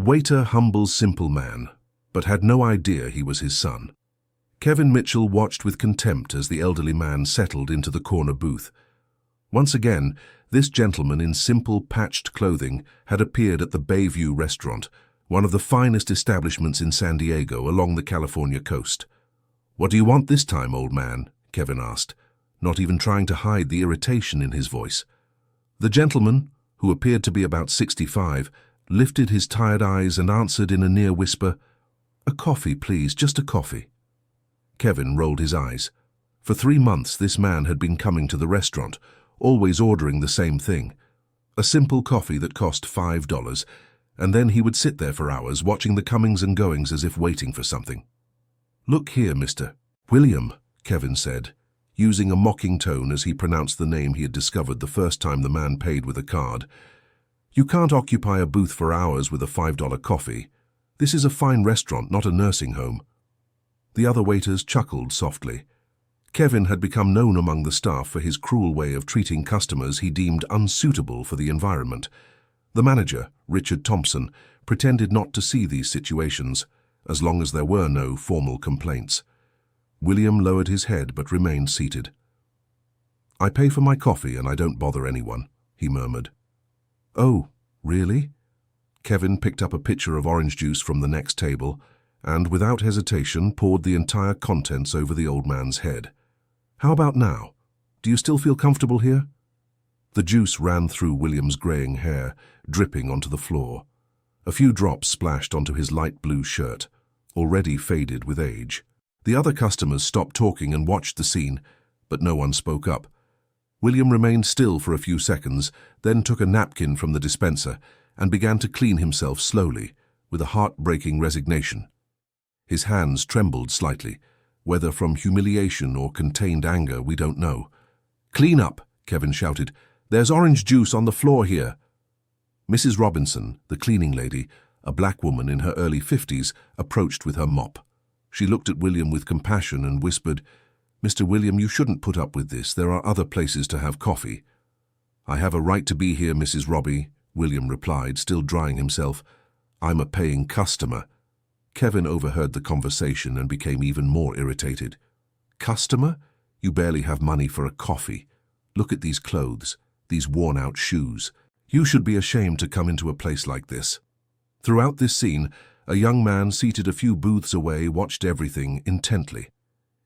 waiter humbles simple man, but had no idea he was his son. Kevin Mitchell watched with contempt as the elderly man settled into the corner booth. Once again, this gentleman in simple patched clothing had appeared at the Bayview restaurant, one of the finest establishments in San Diego along the California coast. "What do you want this time, old man?" Kevin asked, not even trying to hide the irritation in his voice. The gentleman, who appeared to be about 65, lifted his tired eyes and answered in a near whisper, "A coffee, please, just a coffee." Kevin rolled his eyes. For 3 months this man had been coming to the restaurant, always ordering the same thing, a simple coffee that cost $5, and then he would sit there for hours watching the comings and goings as if waiting for something. "Look here, Mr. William," Kevin said, using a mocking tone as he pronounced the name he had discovered the first time the man paid with a card. "You can't occupy a booth for hours with a $5 coffee. This is a fine restaurant, not a nursing home." The other waiters chuckled softly. Kevin had become known among the staff for his cruel way of treating customers he deemed unsuitable for the environment. The manager, Richard Thompson, pretended not to see these situations, as long as there were no formal complaints. William lowered his head but remained seated. "I pay for my coffee and I don't bother anyone," he murmured. "Oh, really?" Kevin picked up a pitcher of orange juice from the next table and, without hesitation, poured the entire contents over the old man's head. "How about now? Do you still feel comfortable here?" The juice ran through William's graying hair, dripping onto the floor. A few drops splashed onto his light blue shirt, already faded with age. The other customers stopped talking and watched the scene, but no one spoke up. William remained still for a few seconds, then took a napkin from the dispenser and began to clean himself slowly, with a heart-breaking resignation. His hands trembled slightly, whether from humiliation or contained anger, we don't know. "Clean up," Kevin shouted. "There's orange juice on the floor here." Mrs. Robinson, the cleaning lady, a black woman in her early 50s, approached with her mop. She looked at William with compassion and whispered, "Mr. William, you shouldn't put up with this. There are other places to have coffee." "I have a right to be here, Mrs. Robbie," William replied, still drying himself. "I'm a paying customer." Kevin overheard the conversation and became even more irritated. "Customer? You barely have money for a coffee. Look at these clothes, these worn-out shoes. You should be ashamed to come into a place like this." Throughout this scene, a young man seated a few booths away watched everything intently.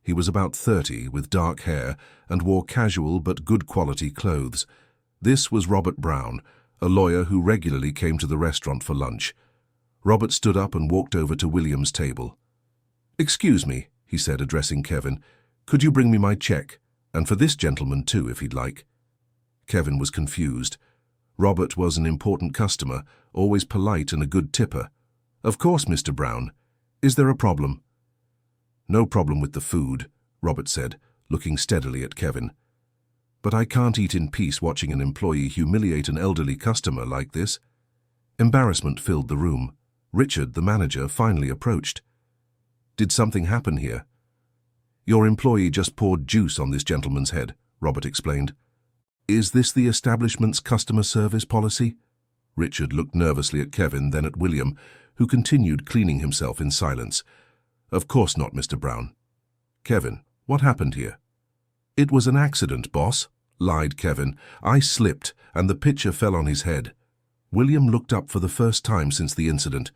He was about 30, with dark hair, and wore casual but good-quality clothes. This was Robert Brown, a lawyer who regularly came to the restaurant for lunch. Robert stood up and walked over to William's table. "Excuse me," he said, addressing Kevin. "Could you bring me my check? And for this gentleman too, if he'd like." Kevin was confused. Robert was an important customer, always polite and a good tipper. "Of course, Mr. Brown. Is there a problem?" "No problem with the food," Robert said, looking steadily at Kevin. "But I can't eat in peace watching an employee humiliate an elderly customer like this." Embarrassment filled the room. Richard, the manager, finally approached. "Did something happen here?" "Your employee just poured juice on this gentleman's head," Robert explained. "Is this the establishment's customer service policy?" Richard looked nervously at Kevin, then at William, who continued cleaning himself in silence. "Of course not, Mr. Brown." "Kevin, what happened here?" "It was an accident, boss," lied Kevin. "I slipped, and the pitcher fell on his head." William looked up for the first time since the incident.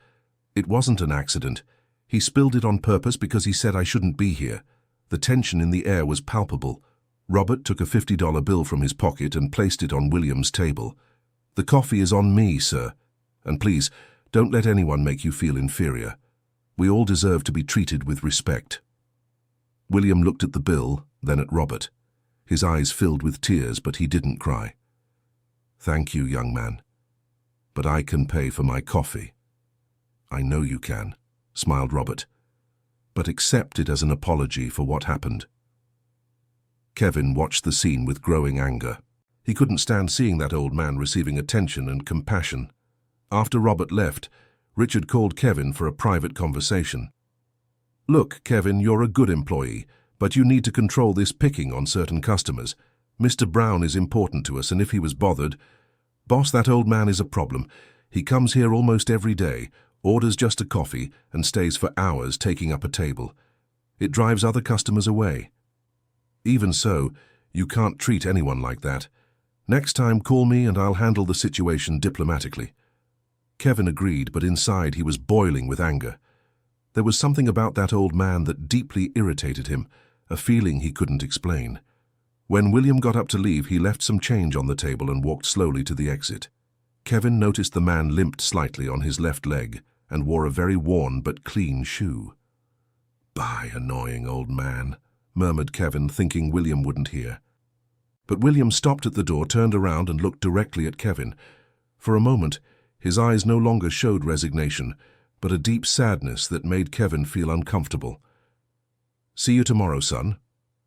"It wasn't an accident. He spilled it on purpose because he said I shouldn't be here." The tension in the air was palpable. Robert took a $50 bill from his pocket and placed it on William's table. "The coffee is on me, sir. And please, don't let anyone make you feel inferior. We all deserve to be treated with respect." William looked at the bill, then at Robert. His eyes filled with tears, but he didn't cry. "Thank you, young man. But I can pay for my coffee." "I know you can," smiled Robert. "But accept it as an apology for what happened." Kevin watched the scene with growing anger. He couldn't stand seeing that old man receiving attention and compassion. After Robert left, Richard called Kevin for a private conversation. "Look, Kevin, you're a good employee, but you need to control this picking on certain customers. Mr. Brown is important to us, and if he was bothered... Boss, that old man is a problem. He comes here almost every day, orders just a coffee and stays for hours taking up a table. It drives other customers away. Even so, you can't treat anyone like that. Next time, call me and I'll handle the situation diplomatically. Kevin agreed, but inside he was boiling with anger. There was something about that old man that deeply irritated him, a feeling he couldn't explain. When William got up to leave, he left some change on the table and walked slowly to the exit. Kevin noticed the man limped slightly on his left leg and wore a very worn but clean shoe. "By, annoying old man," murmured Kevin, thinking William wouldn't hear. But William stopped at the door, turned around and looked directly at Kevin. For a moment, his eyes no longer showed resignation, but a deep sadness that made Kevin feel uncomfortable. "See you tomorrow, son,"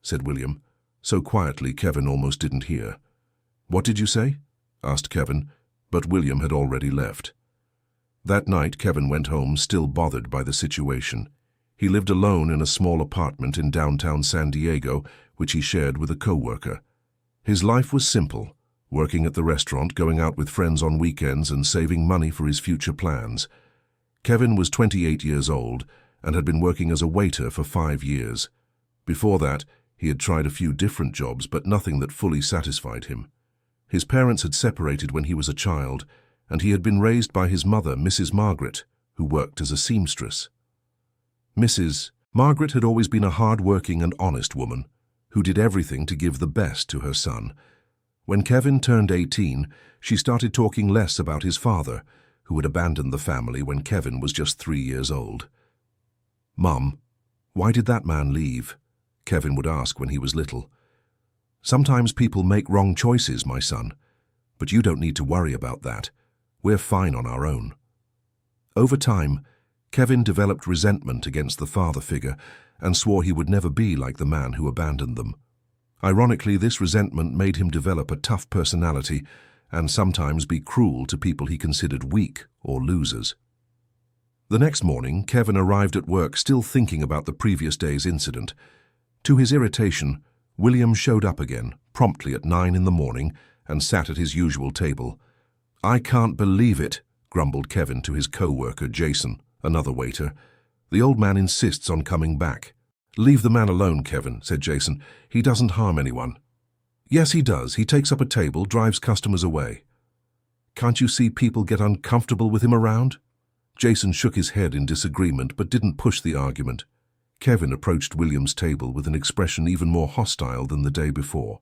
said William, so quietly Kevin almost didn't hear. "What did you say?" asked Kevin, but William had already left. That night, Kevin went home, still bothered by the situation. He lived alone in a small apartment in downtown San Diego, which he shared with a co-worker. His life was simple, working at the restaurant, going out with friends on weekends, and saving money for his future plans. Kevin was 28 years old and had been working as a waiter for 5 years. Before that, he had tried a few different jobs, but nothing that fully satisfied him. His parents had separated when he was a child, and he had been raised by his mother, Mrs. Margaret, who worked as a seamstress. Mrs. Margaret had always been a hard-working and honest woman, who did everything to give the best to her son. When Kevin turned 18, she started talking less about his father, who had abandoned the family when Kevin was just 3 years old. "Mum, why did that man leave?" Kevin would ask when he was little. "Sometimes people make wrong choices, my son, but you don't need to worry about that. We're fine on our own." Over time, Kevin developed resentment against the father figure and swore he would never be like the man who abandoned them. Ironically, this resentment made him develop a tough personality and sometimes be cruel to people he considered weak or losers. The next morning, Kevin arrived at work still thinking about the previous day's incident. To his irritation, William showed up again, promptly at 9 in the morning, and sat at his usual table. "I can't believe it," grumbled Kevin to his co-worker Jason, another waiter. "The old man insists on coming back." "Leave the man alone, Kevin," said Jason. "He doesn't harm anyone." "Yes, he does. He takes up a table, drives customers away." "Can't you see people get uncomfortable with him around?" Jason shook his head in disagreement but didn't push the argument. Kevin approached William's table with an expression even more hostile than the day before.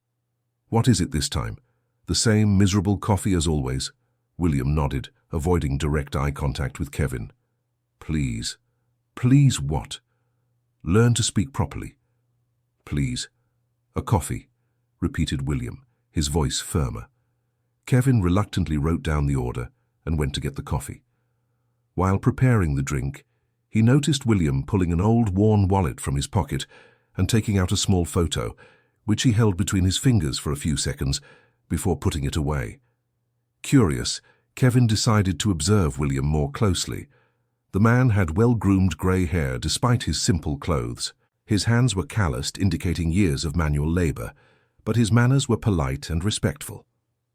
"What is it this time? The same miserable coffee as always?" William nodded, avoiding direct eye contact with Kevin. "Please." "Please what?" "Learn to speak properly." "Please." "A coffee," repeated William, his voice firmer. Kevin reluctantly wrote down the order and went to get the coffee. While preparing the drink, he noticed William pulling an old worn wallet from his pocket and taking out a small photo, which he held between his fingers for a few seconds before putting it away. Curious, Kevin decided to observe William more closely. The man had well-groomed grey hair despite his simple clothes. His hands were calloused, indicating years of manual labor, but his manners were polite and respectful.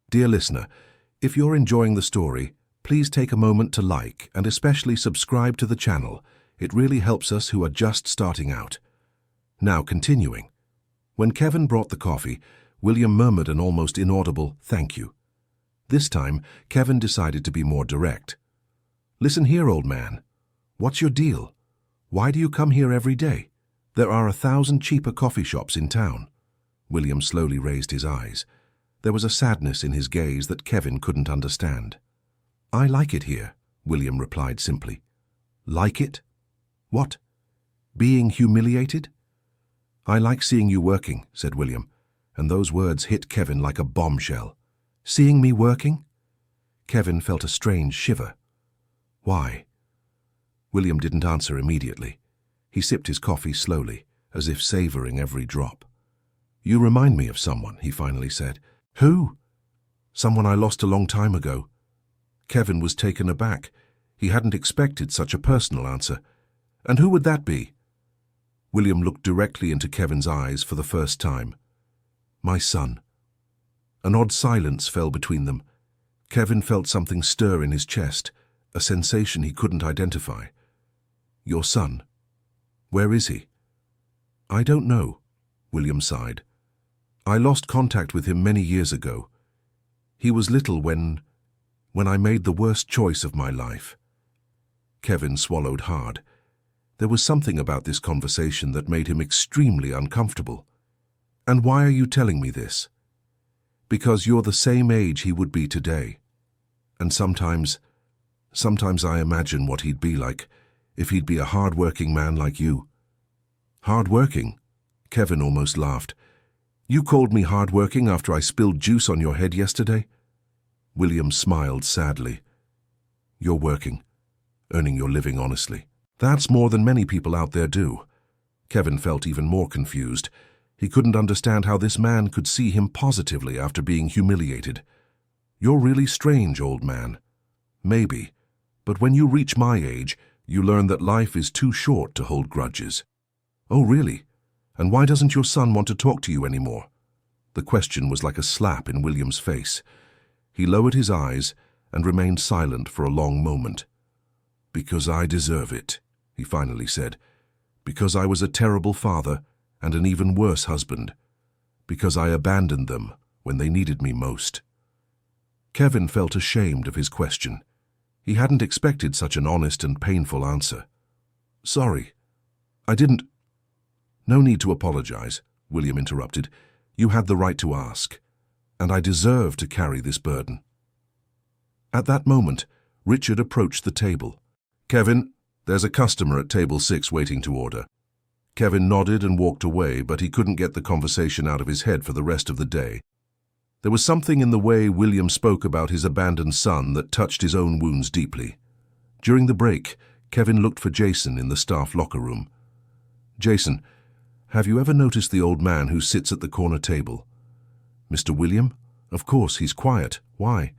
Dear listener, if you're enjoying the story, please take a moment to like and especially subscribe to the channel. It really helps us who are just starting out. Now continuing. When Kevin brought the coffee, William murmured an almost inaudible "thank you." This time, Kevin decided to be more direct. "Listen here, old man. What's your deal? Why do you come here every day? There are 1,000 cheaper coffee shops in town." William slowly raised his eyes. There was a sadness in his gaze that Kevin couldn't understand. "I like it here," William replied simply. "Like it? What? Being humiliated?" "I like seeing you working," said William, and those words hit Kevin like a bombshell. "Seeing me working?" Kevin felt a strange shiver. "Why?" William didn't answer immediately. He sipped his coffee slowly, as if savoring every drop. "You remind me of someone," he finally said. "Who?" "Someone I lost a long time ago." Kevin was taken aback. He hadn't expected such a personal answer. "And who would that be?" William looked directly into Kevin's eyes for the first time. "My son." An odd silence fell between them. Kevin felt something stir in his chest, a sensation he couldn't identify. "Your son? Where is he?" "I don't know," William sighed. "I lost contact with him many years ago. He was little when I made the worst choice of my life." Kevin swallowed hard. There was something about this conversation that made him extremely uncomfortable. "And why are you telling me this?" "Because you're the same age he would be today. And sometimes I imagine what he'd be like if he'd be a hard-working man like you." "Hard-working?" Kevin almost laughed. "You called me hard-working after I spilled juice on your head yesterday?" William smiled sadly. "You're working, earning your living honestly. That's more than many people out there do." Kevin felt even more confused. He couldn't understand how this man could see him positively after being humiliated. "You're really strange, old man." "Maybe, but when you reach my age, you learn that life is too short to hold grudges." "Oh, really? And why doesn't your son want to talk to you anymore?" The question was like a slap in William's face. He lowered his eyes and remained silent for a long moment. "Because I deserve it," he finally said. "Because I was a terrible father and an even worse husband. Because I abandoned them when they needed me most." Kevin felt ashamed of his question. He hadn't expected such an honest and painful answer. "Sorry, I didn't—" "No need to apologize," William interrupted. "You had the right to ask, and I deserve to carry this burden." At that moment, Richard approached the table. "Kevin, there's a customer at table 6 waiting to order." Kevin nodded and walked away, but he couldn't get the conversation out of his head for the rest of the day. There was something in the way William spoke about his abandoned son that touched his own wounds deeply. During the break, Kevin looked for Jason in the staff locker room. "Jason, have you ever noticed the old man who sits at the corner table?" "Mr. William? Of course, he's quiet. Why?"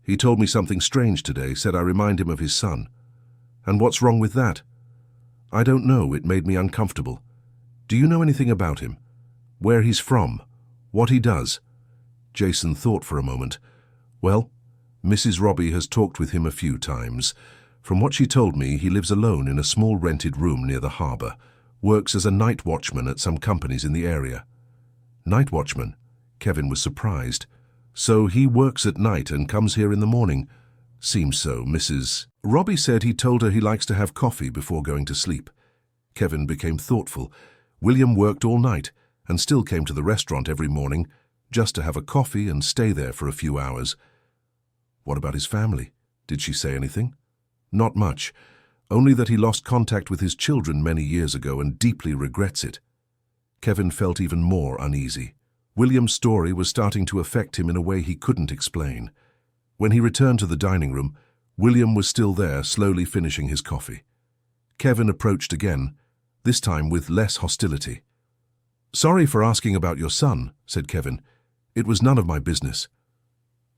"He told me something strange today, said I remind him of his son." "And what's wrong with that?" "I don't know, it made me uncomfortable." "Do you know anything about him? Where he's from? What he does?" Jason thought for a moment. "Well, Mrs. Robbie has talked with him a few times. From what she told me, he lives alone in a small rented room near the harbour, works as a night watchman at some companies in the area." "Night watchman?" Kevin was surprised. "So he works at night and comes here in the morning?" "Seems so, Mrs. Robbie said he told her he likes to have coffee before going to sleep." Kevin became thoughtful. William worked all night and still came to the restaurant every morning just to have a coffee and stay there for a few hours. "What about his family? Did she say anything?" "Not much. Only that he lost contact with his children many years ago and deeply regrets it." Kevin felt even more uneasy. William's story was starting to affect him in a way he couldn't explain. When he returned to the dining room, William was still there, slowly finishing his coffee. Kevin approached again, this time with less hostility. "Sorry for asking about your son," said Kevin. "It was none of my business."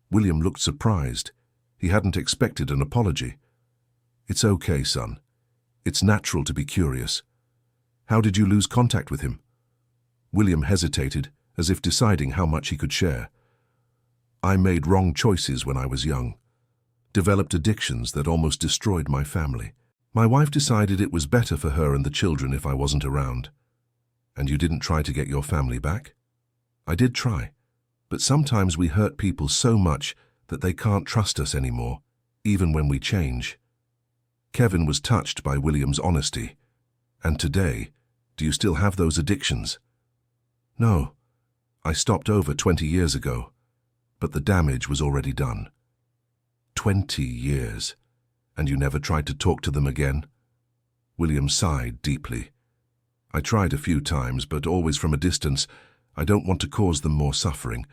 William looked surprised. He hadn't expected an apology. "It's okay, son. It's natural to be curious. How did you lose contact with him?" William hesitated, as if deciding how much he could share. "I made wrong choices when I was young. Developed addictions that almost destroyed my family. My wife decided it was better for her and the children if I wasn't around." "And you didn't try to get your family back?" "I did try, but sometimes we hurt people so much that they can't trust us anymore, even when we change." Kevin was touched by William's honesty. "And today, do you still have those addictions?" "No. I stopped over 20 years ago, but the damage was already done." 20 years, and you never tried to talk to them again?" William sighed deeply. "I tried a few times, but always from a distance. I don't want to cause them more suffering.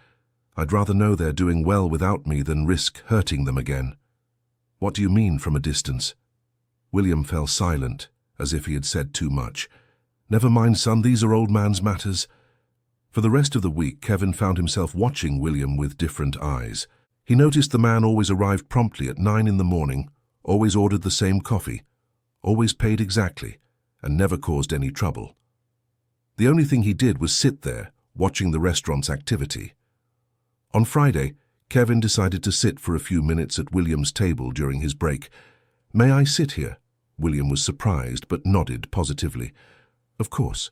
I'd rather know they're doing well without me than risk hurting them again." "What do you mean from a distance?" William fell silent, as if he had said too much. "Never mind, son, these are old man's matters." For the rest of the week, Kevin found himself watching William with different eyes. He noticed the man always arrived promptly at 9 in the morning, always ordered the same coffee, always paid exactly, and never caused any trouble. The only thing he did was sit there, watching the restaurant's activity. On Friday, Kevin decided to sit for a few minutes at William's table during his break, May I sit here? William was surprised but nodded positively. Of course.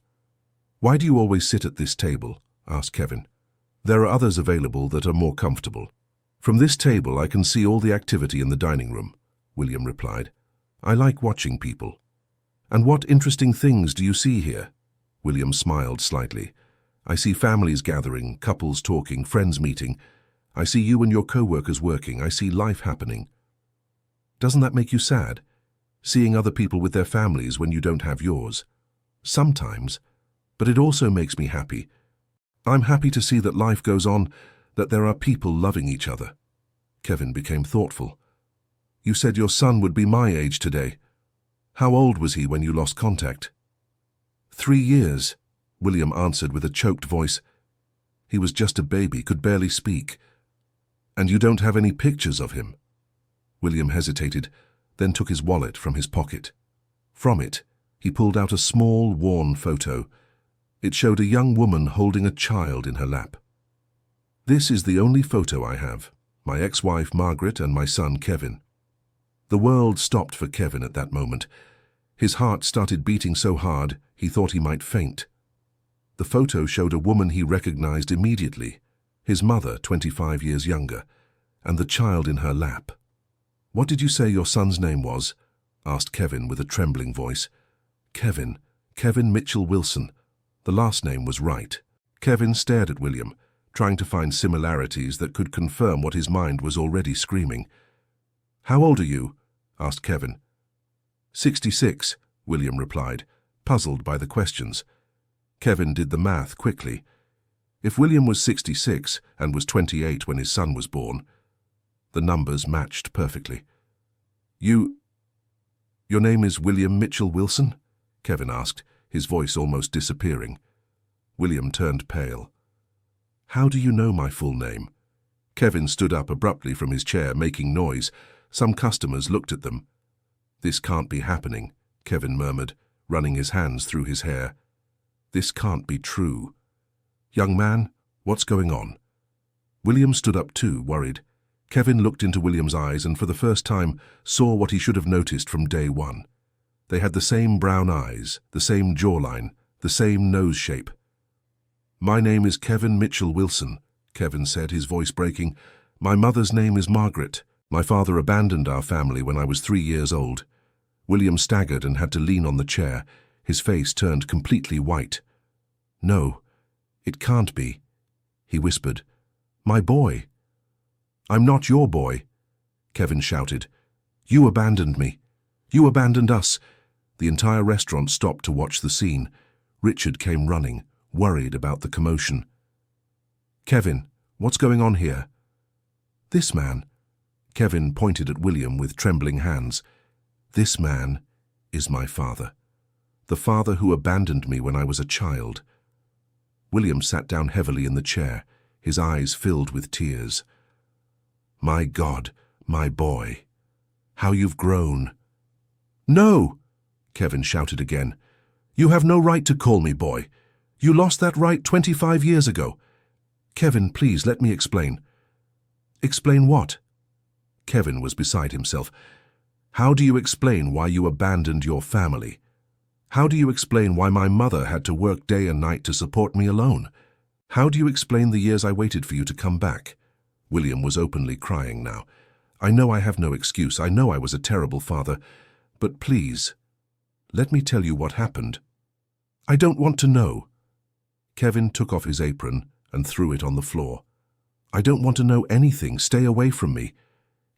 Why do you always sit at this table? Asked Kevin. There are others available that are more comfortable. From this table I can see all the activity in the dining room, William replied. I like watching people. And what interesting things do you see here? William smiled slightly. I see families gathering, couples talking, friends meeting. I see you and your co-workers working. I see life happening. Doesn't that make you sad? Seeing other people with their families when you don't have yours? Sometimes. But it also makes me happy. I'm happy to see that life goes on, that there are people loving each other. Kevin became thoughtful. You said your son would be my age today. How old was he when you lost contact? 3 years, William answered with a choked voice. He was just a baby, could barely speak. And you don't have any pictures of him? William hesitated, then took his wallet from his pocket. From it, he pulled out a small, worn photo. It showed a young woman holding a child in her lap. This is the only photo I have, my ex-wife Margaret and my son Kevin. The world stopped for Kevin at that moment. His heart started beating so hard he thought he might faint. The photo showed a woman he recognized immediately, his mother 25 years younger, and the child in her lap. What did you say your son's name was? Asked Kevin with a trembling voice. Kevin Mitchell Wilson. The last name was right. Kevin stared at William, trying to find similarities that could confirm what his mind was already screaming. How old are you? Asked Kevin. 66, William replied, puzzled by the questions. Kevin did the math quickly. If William was 66 and was 28 when his son was born, the numbers matched perfectly. Your name is William Mitchell Wilson? Kevin asked, his voice almost disappearing. William turned pale. How do you know my full name? Kevin stood up abruptly from his chair, making noise. Some customers looked at them. This can't be happening, Kevin murmured, running his hands through his hair. This can't be true. Young man, what's going on? William stood up too, worried. Kevin looked into William's eyes and for the first time saw what he should have noticed from day one. They had the same brown eyes, the same jawline, the same nose shape. My name is Kevin Mitchell Wilson, Kevin said, his voice breaking. My mother's name is Margaret. My father abandoned our family when I was 3 years old. William staggered and had to lean on the chair. His face turned completely white. No, it can't be, he whispered. My boy. I'm not your boy, Kevin shouted. You abandoned me. You abandoned us. The entire restaurant stopped to watch the scene. Richard came running, worried about the commotion. Kevin, what's going on here? This man. Kevin pointed at William with trembling hands. This man is my father. The father who abandoned me when I was a child. William sat down heavily in the chair, his eyes filled with tears. My God, my boy. How you've grown. No! Kevin shouted again. You have no right to call me boy. You lost that right 25 years ago. Kevin, please let me explain. Explain what? Kevin was beside himself. How do you explain why you abandoned your family? How do you explain why my mother had to work day and night to support me alone? How do you explain the years I waited for you to come back? William was openly crying now. I know I have no excuse. I know I was a terrible father. But please, let me tell you what happened. I don't want to know. Kevin took off his apron and threw it on the floor. I don't want to know anything. Stay away from me.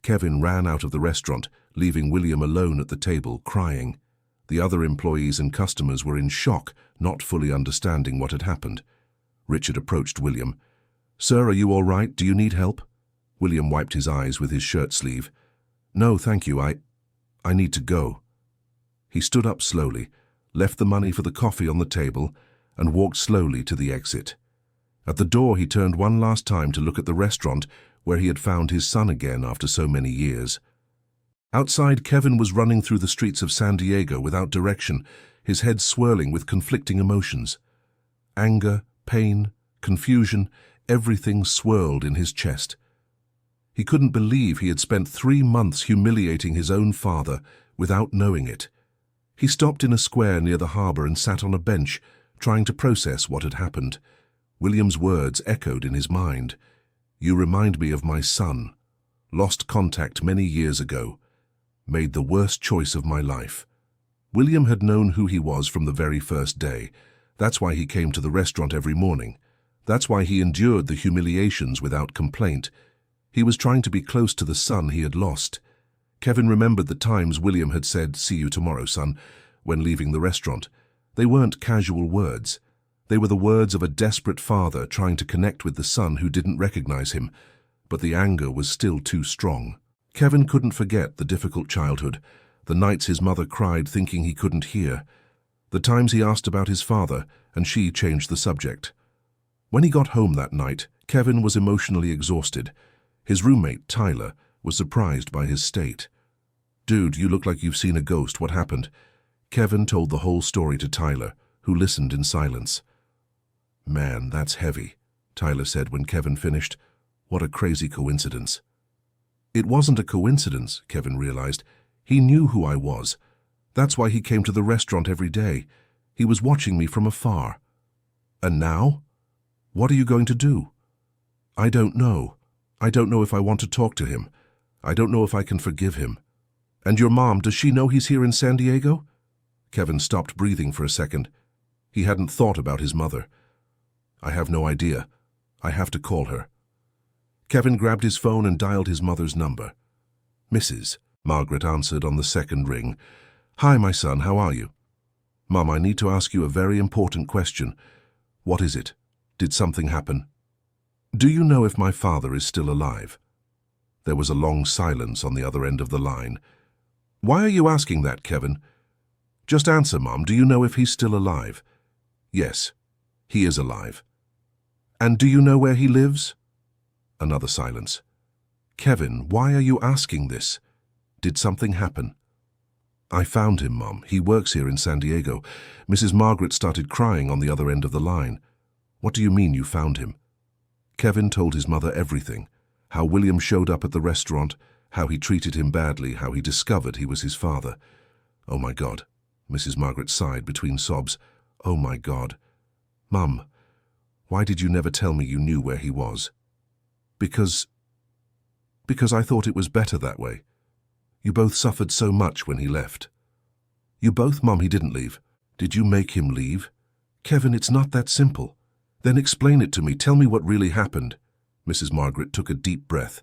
Kevin ran out of the restaurant, leaving William alone at the table, crying. The other employees and customers were in shock, not fully understanding what had happened. Richard approached William. Sir, are you all right? Do you need help? William wiped his eyes with his shirt sleeve. No, thank you. I need to go. He stood up slowly, left the money for the coffee on the table, and walked slowly to the exit. At the door he turned one last time to look at the restaurant where he had found his son again after so many years. Outside, Kevin was running through the streets of San Diego without direction, his head swirling with conflicting emotions. Anger, pain, confusion, everything swirled in his chest. He couldn't believe he had spent 3 months humiliating his own father without knowing it. He stopped in a square near the harbour and sat on a bench, trying to process what had happened. William's words echoed in his mind. "You remind me of my son. Lost contact many years ago. Made the worst choice of my life." William had known who he was from the very first day. That's why he came to the restaurant every morning. That's why he endured the humiliations without complaint. He was trying to be close to the son he had lost. Kevin remembered the times William had said, "See you tomorrow, son," when leaving the restaurant. They weren't casual words. They were the words of a desperate father trying to connect with the son who didn't recognize him. But the anger was still too strong. Kevin couldn't forget the difficult childhood, the nights his mother cried thinking he couldn't hear, the times he asked about his father and she changed the subject. When he got home that night, Kevin was emotionally exhausted. His roommate, Tyler, was surprised by his state. "Dude, you look like you've seen a ghost. What happened?" Kevin told the whole story to Tyler, who listened in silence. "Man, that's heavy," Tyler said when Kevin finished. "What a crazy coincidence." It wasn't a coincidence, Kevin realized. He knew who I was. That's why he came to the restaurant every day. He was watching me from afar. "And now? What are you going to do?" "I don't know. I don't know if I want to talk to him. I don't know if I can forgive him." "And your mom, does she know he's here in San Diego?" Kevin stopped breathing for a second. He hadn't thought about his mother. "I have no idea. I have to call her." Kevin grabbed his phone and dialed his mother's number. "Mrs." Margaret answered on the second ring. "Hi, my son, how are you?" "Mom, I need to ask you a very important question." "What is it? Did something happen?" "Do you know if my father is still alive?" There was a long silence on the other end of the line. "Why are you asking that, Kevin?" "Just answer, Mom. Do you know if he's still alive?" "Yes, he is alive." "And do you know where he lives?" Another silence. "Kevin, why are you asking this? Did something happen?" "I found him, Mom. He works here in San Diego." Mrs. Margaret started crying on the other end of the line. "What do you mean you found him?" Kevin told his mother everything. How William showed up at the restaurant, how he treated him badly, how he discovered he was his father. "Oh my God," Mrs. Margaret sighed between sobs. "Oh my God. Mum, why did you never tell me you knew where he was?" Because I thought it was better that way. You both suffered so much when he left." "You both, Mum, he didn't leave." "Did you make him leave?" "Kevin, it's not that simple." "Then explain it to me. Tell me what really happened." Mrs. Margaret took a deep breath.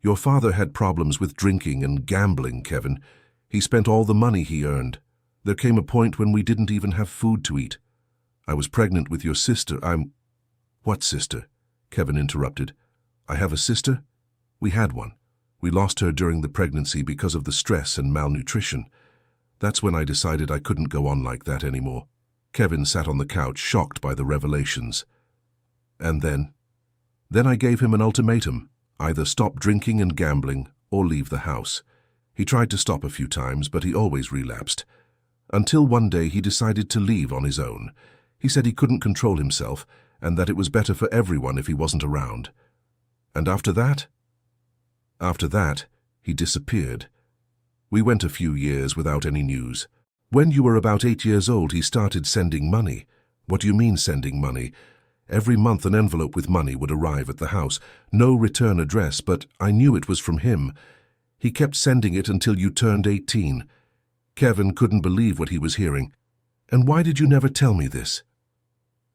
"Your father had problems with drinking and gambling, Kevin. He spent all the money he earned. There came a point when we didn't even have food to eat. I was pregnant with your sister. "What sister?" Kevin interrupted. "I have a sister?" "We had one. We lost her during the pregnancy because of the stress and malnutrition. That's when I decided I couldn't go on like that anymore." Kevin sat on the couch, shocked by the revelations. "And then?" "Then I gave him an ultimatum. Either stop drinking and gambling or leave the house. He tried to stop a few times, but he always relapsed. Until one day he decided to leave on his own. He said he couldn't control himself and that it was better for everyone if he wasn't around. And after that? After that, he disappeared. We went a few years without any news. When you were about 8 years old, he started sending money." "What do you mean sending money?" "Every month an envelope with money would arrive at the house. No return address, but I knew it was from him. He kept sending it until you turned 18. Kevin couldn't believe what he was hearing. "And why did you never tell me this?"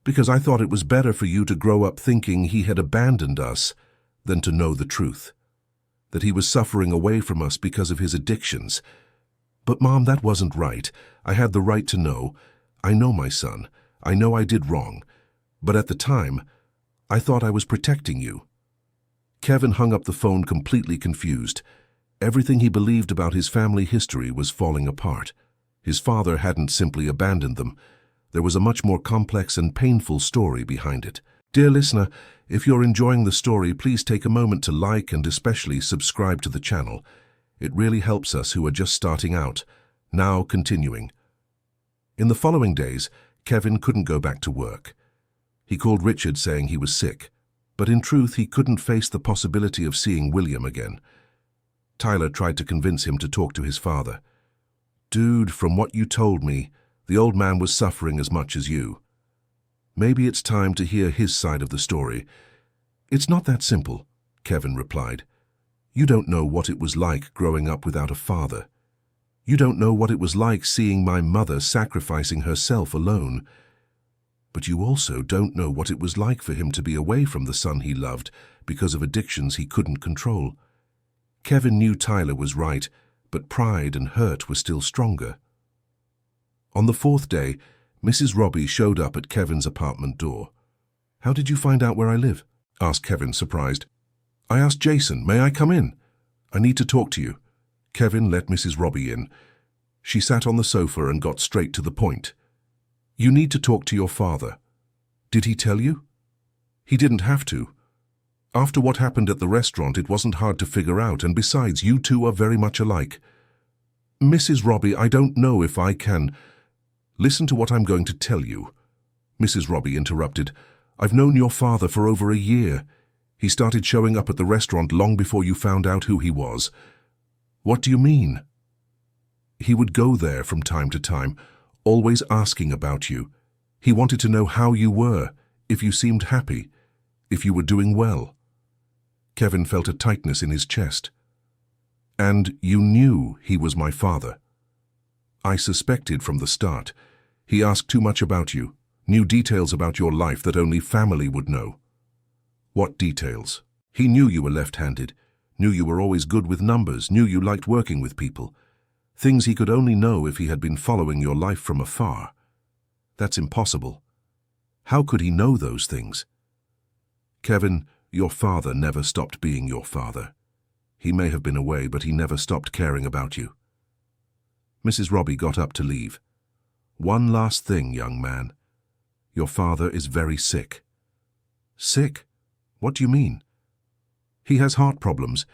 "Because I thought it was better for you to grow up thinking he had abandoned us than to know the truth. That he was suffering away from us because of his addictions. But Mom, that wasn't right. I had the right to know. I know my son. I know I did wrong. But at the time, I thought I was protecting you." Kevin hung up the phone completely confused. Everything he believed about his family history was falling apart. His father hadn't simply abandoned them. There was a much more complex and painful story behind it. Dear listener, if you're enjoying the story, please take a moment to like and especially subscribe to the channel. It really helps us who are just starting out. Now continuing. In the following days, Kevin couldn't go back to work. He called Richard saying he was sick. But in truth, he couldn't face the possibility of seeing William again. Tyler tried to convince him to talk to his father. "Dude, from what you told me, the old man was suffering as much as you. Maybe it's time to hear his side of the story." "It's not that simple," Kevin replied. "You don't know what it was like growing up without a father. You don't know what it was like seeing my mother sacrificing herself alone. But you also don't know what it was like for him to be away from the son he loved because of addictions he couldn't control." Kevin knew Tyler was right, but pride and hurt were still stronger. On the fourth day, Mrs. Robbie showed up at Kevin's apartment door. "How did you find out where I live?" asked Kevin, surprised. "I asked Jason. May I come in? I need to talk to you." Kevin let Mrs. Robbie in. She sat on the sofa and got straight to the point. "You need to talk to your father." "Did he tell you?" "He didn't have to. After what happened at the restaurant, it wasn't hard to figure out, and besides, you two are very much alike." "Mrs. Robbie, I don't know if I can—" "Listen to what I'm going to tell you," Mrs. Robbie interrupted. "I've known your father for over a year. He started showing up at the restaurant long before you found out who he was." "What do you mean?" "He would go there from time to time, always asking about you. He wanted to know how you were, if you seemed happy, if you were doing well." Kevin felt a tightness in his chest. "And you knew he was my father?" "I suspected from the start. He asked too much about you, knew details about your life that only family would know." "What details?" "He knew you were left-handed, knew you were always good with numbers, knew you liked working with people. Things he could only know if he had been following your life from afar." "That's impossible. How could he know those things?" "Kevin, your father never stopped being your father. He may have been away, but he never stopped caring about you." Mrs. Robbie got up to leave. "One last thing, young man. Your father is very sick." "Sick? What do you mean?" "He has heart problems.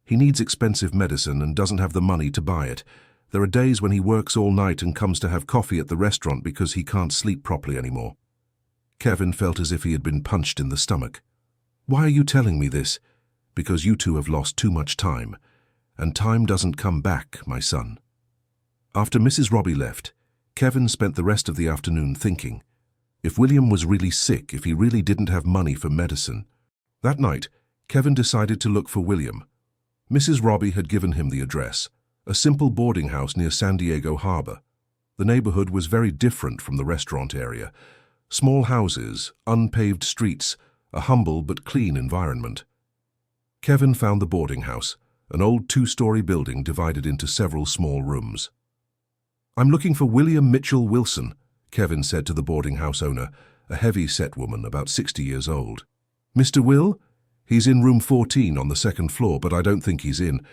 He needs expensive medicine and doesn't have the money to buy it. There are days when he works all night and comes to have coffee at the restaurant because he can't sleep properly anymore." Kevin felt as if he had been punched in the stomach. "Why are you telling me this?" "Because you two have lost too much time, and time doesn't come back, my son." After Mrs. Robbie left, Kevin spent the rest of the afternoon thinking. If William was really sick, if he really didn't have money for medicine. That night, Kevin decided to look for William. Mrs. Robbie had given him the address, a simple boarding house near San Diego Harbor. The neighborhood was very different from the restaurant area. Small houses, unpaved streets, a humble but clean environment. Kevin found the boarding house, an old two-story building divided into several small rooms. "I'm looking for William Mitchell Wilson," Kevin said to the boarding house owner, a heavy-set woman about 60 years old. "Mr. Will? He's in room 14 on the second floor, but I don't think he's in.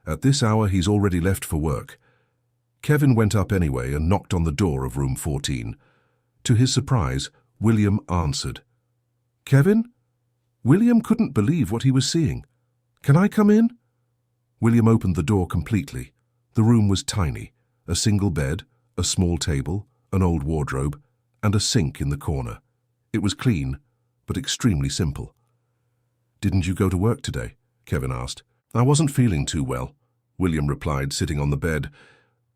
At this hour, he's already left for work." Kevin went up anyway and knocked on the door of room 14. To his surprise, William answered. "Kevin?" William couldn't believe what he was seeing. "Can I come in?" William opened the door completely. The room was tiny, a single bed, a small table, an old wardrobe, and a sink in the corner. It was clean, but extremely simple. "Didn't you go to work today?" Kevin asked. "I wasn't feeling too well," William replied, sitting on the bed.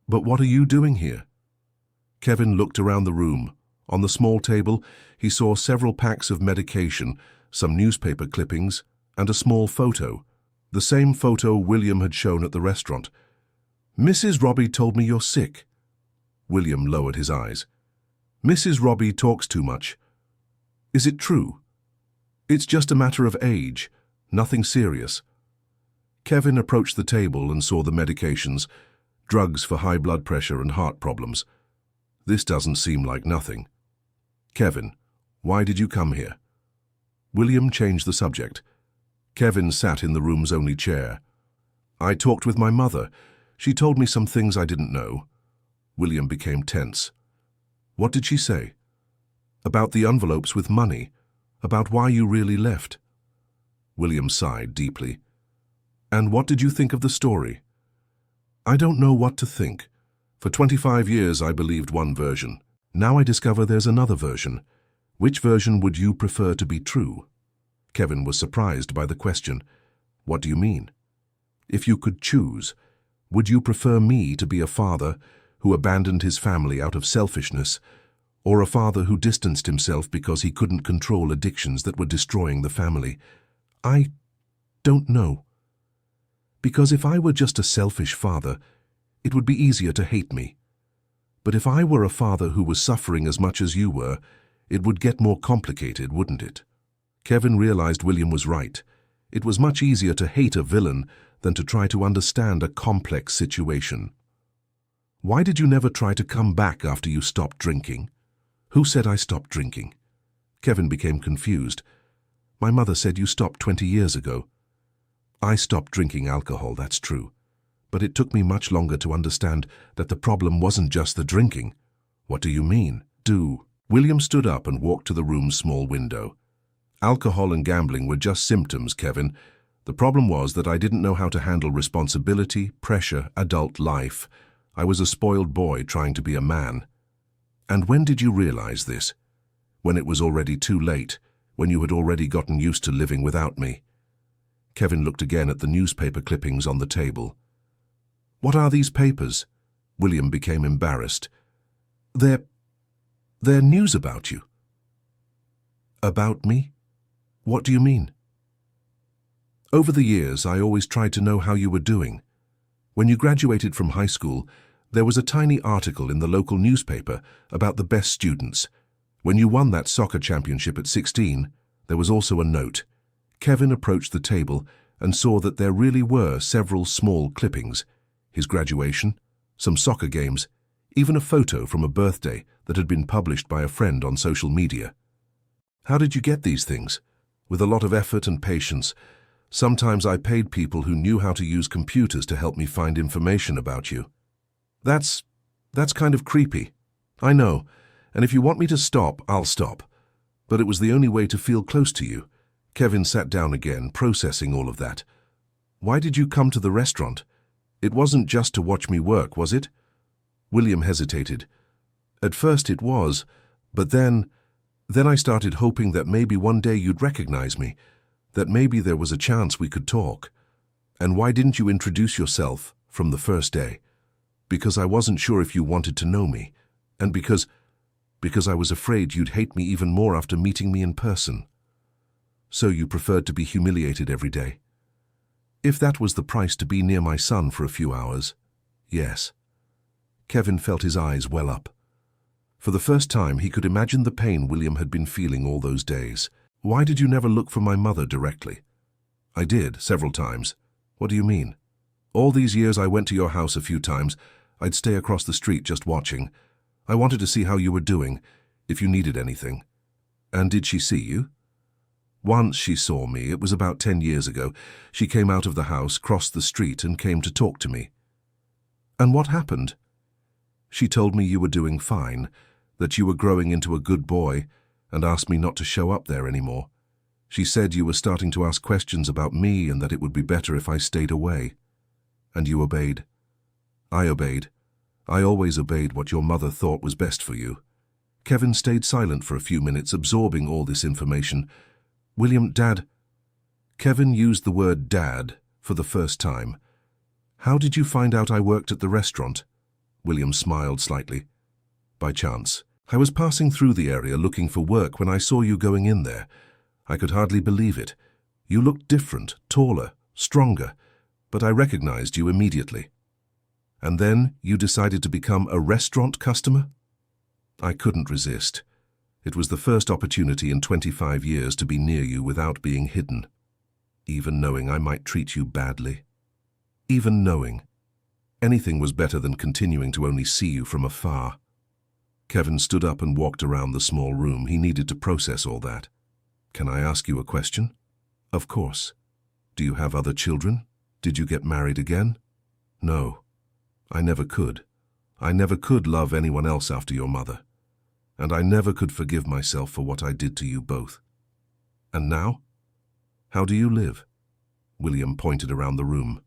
"But what are you doing here?" Kevin looked around the room. On the small table, he saw several packs of medication, some newspaper clippings, and a small photo, the same photo William had shown at the restaurant. "Mrs. Robbie told me you're sick." William lowered his eyes. "Mrs. Robbie talks too much. Is it true?" "It's just a matter of age, nothing serious." Kevin approached the table and saw the medications, drugs for high blood pressure and heart problems. "This doesn't seem like nothing." "Kevin, why did you come here?" William changed the subject. Kevin sat in the room's only chair. "I talked with my mother. She told me some things I didn't know." William became tense. "What did she say?" "About the envelopes with money, about why you really left." William sighed deeply. "And what did you think of the story?" "I don't know what to think. For 25 years I believed one version. Now I discover there's another version. Which version would you prefer to be true?" Kevin was surprised by the question. What do you mean? If you could choose, would you prefer me to be a father who abandoned his family out of selfishness, or a father who distanced himself because he couldn't control addictions that were destroying the family? I don't know. Because if I were just a selfish father, it would be easier to hate me. But if I were a father who was suffering as much as you were, it would get more complicated, wouldn't it? Kevin realized William was right. It was much easier to hate a villain than to try to understand a complex situation. Why did you never try to come back after you stopped drinking? Who said I stopped drinking? Kevin became confused. My mother said you stopped 20 years ago. I stopped drinking alcohol, that's true. But it took me much longer to understand that the problem wasn't just the drinking. What do you mean? William stood up and walked to the room's small window. Alcohol and gambling were just symptoms, Kevin. The problem was that I didn't know how to handle responsibility, pressure, adult life. I was a spoiled boy trying to be a man. And when did you realize this? When it was already too late, when you had already gotten used to living without me. Kevin looked again at the newspaper clippings on the table. What are these papers? William became embarrassed. They're news about you. About me? What do you mean? Over the years, I always tried to know how you were doing. When you graduated from high school, there was a tiny article in the local newspaper about the best students. When you won that soccer championship at 16, there was also a note. Kevin approached the table and saw that there really were several small clippings. His graduation, some soccer games, even a photo from a birthday that had been published by a friend on social media. How did you get these things? With a lot of effort and patience. Sometimes I paid people who knew how to use computers to help me find information about you. That's kind of creepy. I know, and if you want me to stop, I'll stop. But it was the only way to feel close to you. Kevin sat down again, processing all of that. Why did you come to the restaurant? It wasn't just to watch me work, was it? William hesitated. At first it was, but then I started hoping that maybe one day you'd recognize me, that maybe there was a chance we could talk. And why didn't you introduce yourself from the first day? Because I wasn't sure if you wanted to know me, and because I was afraid you'd hate me even more after meeting me in person. So you preferred to be humiliated every day? If that was the price to be near my son for a few hours, yes. Kevin felt his eyes well up. For the first time, he could imagine the pain William had been feeling all those days. Why did you never look for my mother directly? I did, several times. What do you mean? All these years I went to your house a few times. I'd stay across the street just watching. I wanted to see how you were doing, if you needed anything. And did she see you? Once she saw me. It was about 10 years ago. She came out of the house, crossed the street, and came to talk to me. And what happened? She told me you were doing fine, that you were growing into a good boy, and asked me not to show up there anymore. She said you were starting to ask questions about me and that it would be better if I stayed away. And you obeyed. I obeyed. I always obeyed what your mother thought was best for you. Kevin stayed silent for a few minutes, absorbing all this information. William, Dad. Kevin used the word Dad for the first time. How did you find out I worked at the restaurant? William smiled slightly. By chance. I was passing through the area looking for work when I saw you going in there. I could hardly believe it. You looked different, taller, stronger, but I recognized you immediately. And then you decided to become a restaurant customer? I couldn't resist. It was the first opportunity in 25 years to be near you without being hidden. Even knowing I might treat you badly. Even knowing. Anything was better than continuing to only see you from afar. Kevin stood up and walked around the small room. He needed to process all that. Can I ask you a question? Of course. Do you have other children? Did you get married again? No. I never could. I never could love anyone else after your mother. And I never could forgive myself for what I did to you both. And now? How do you live? William pointed around the room.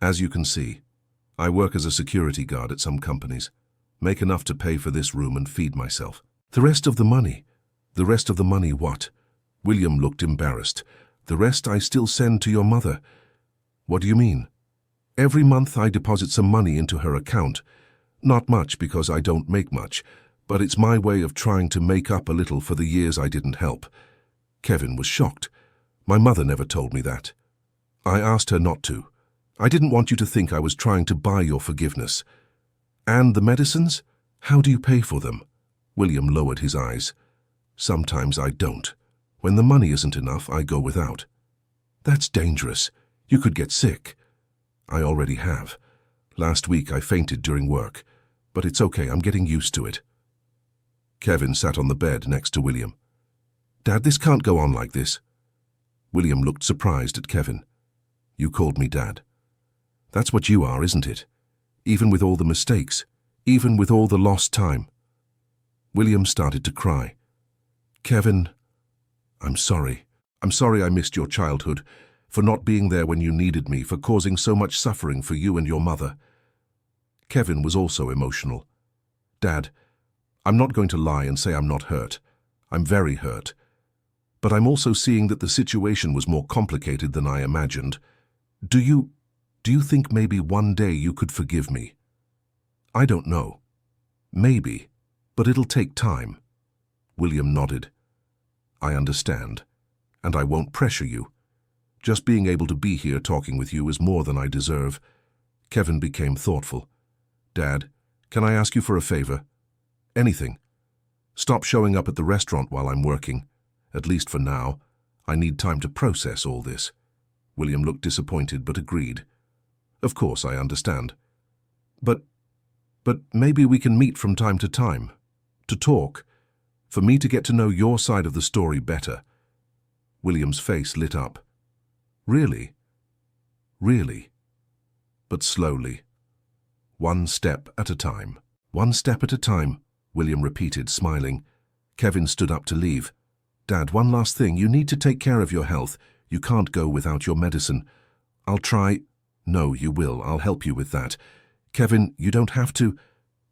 As you can see, I work as a security guard at some companies. Make enough to pay for this room and feed myself. The rest of the money what? William looked embarrassed. The rest I still send to your mother. What do you mean? Every month I deposit some money into her account. Not much because I don't make much, but it's my way of trying to make up a little for the years I didn't help. Kevin was shocked. My mother never told me that. I asked her not to. I didn't want you to think I was trying to buy your forgiveness. And the medicines? How do you pay for them? William lowered his eyes. Sometimes I don't. When the money isn't enough, I go without. That's dangerous. You could get sick. I already have. Last week I fainted during work, but it's okay, I'm getting used to it. Kevin sat on the bed next to William. Dad, this can't go on like this. William looked surprised at Kevin. You called me Dad. That's what you are, isn't it? Even with all the mistakes, even with all the lost time. William started to cry. Kevin, I'm sorry. I'm sorry I missed your childhood, for not being there when you needed me, for causing so much suffering for you and your mother. Kevin was also emotional. Dad, I'm not going to lie and say I'm not hurt. I'm very hurt. But I'm also seeing that the situation was more complicated than I imagined. Do you think maybe one day you could forgive me? I don't know. Maybe, but it'll take time. William nodded. I understand, and I won't pressure you. Just being able to be here talking with you is more than I deserve. Kevin became thoughtful. Dad, can I ask you for a favor? Anything. Stop showing up at the restaurant while I'm working. At least for now. I need time to process all this. William looked disappointed but agreed. Of course, I understand. But maybe we can meet from time to time. To talk. For me to get to know your side of the story better. William's face lit up. Really? Really? But slowly. One step at a time. One step at a time, William repeated, smiling. Kevin stood up to leave. Dad, one last thing. You need to take care of your health. You can't go without your medicine. I'll try. No, you will. I'll help you with that. Kevin, you don't have to.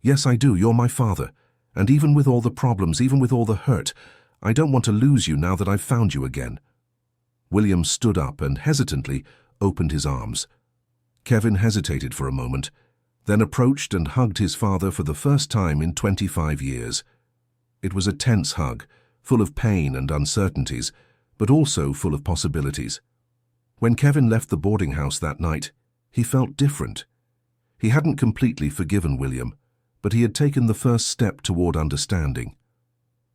Yes, I do. You're my father. And even with all the problems, even with all the hurt, I don't want to lose you now that I've found you again. William stood up and hesitantly opened his arms. Kevin hesitated for a moment, then approached and hugged his father for the first time in 25 years. It was a tense hug, full of pain and uncertainties, but also full of possibilities. When Kevin left the boarding house that night, he felt different. He hadn't completely forgiven William, but he had taken the first step toward understanding.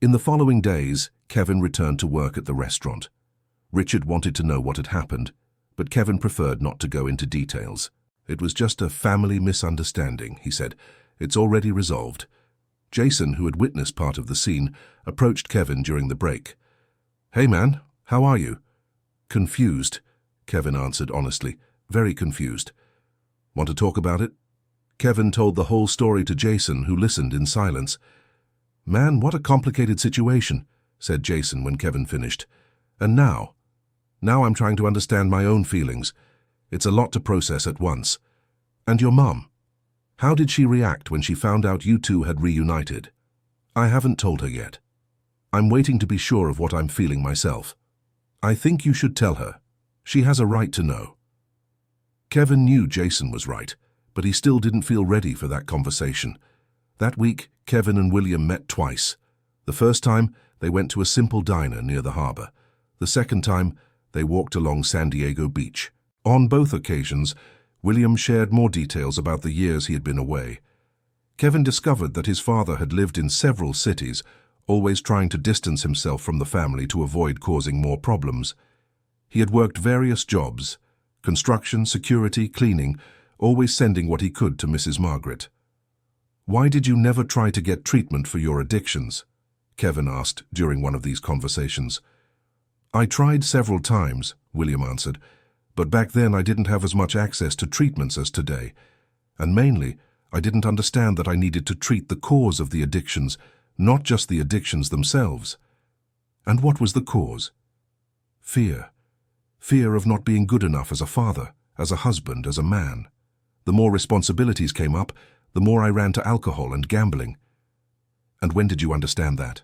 In the following days, Kevin returned to work at the restaurant. Richard wanted to know what had happened, but Kevin preferred not to go into details. It was just a family misunderstanding, he said. It's already resolved. Jason, who had witnessed part of the scene, approached Kevin during the break. Hey man, how are you? Confused, Kevin answered honestly. Very confused. Want to talk about it? Kevin told the whole story to Jason, who listened in silence. Man, what a complicated situation, said Jason when Kevin finished. And now I'm trying to understand my own feelings. It's a lot to process at once. And your mum? How did she react when she found out you two had reunited? I haven't told her yet. I'm waiting to be sure of what I'm feeling myself. I think you should tell her. She has a right to know. Kevin knew Jason was right, but he still didn't feel ready for that conversation. That week, Kevin and William met twice. The first time, they went to a simple diner near the harbor. The second time, they walked along San Diego Beach. On both occasions, William shared more details about the years he had been away. Kevin discovered that his father had lived in several cities, always trying to distance himself from the family to avoid causing more problems. He had worked various jobs, construction, security, cleaning, always sending what he could to Mrs. Margaret. Why did you never try to get treatment for your addictions? Kevin asked during one of these conversations. I tried several times, William answered, but back then I didn't have as much access to treatments as today. And mainly, I didn't understand that I needed to treat the cause of the addictions, not just the addictions themselves. And what was the cause? Fear. Fear of not being good enough as a father, as a husband, as a man. The more responsibilities came up, the more I ran to alcohol and gambling. And when did you understand that?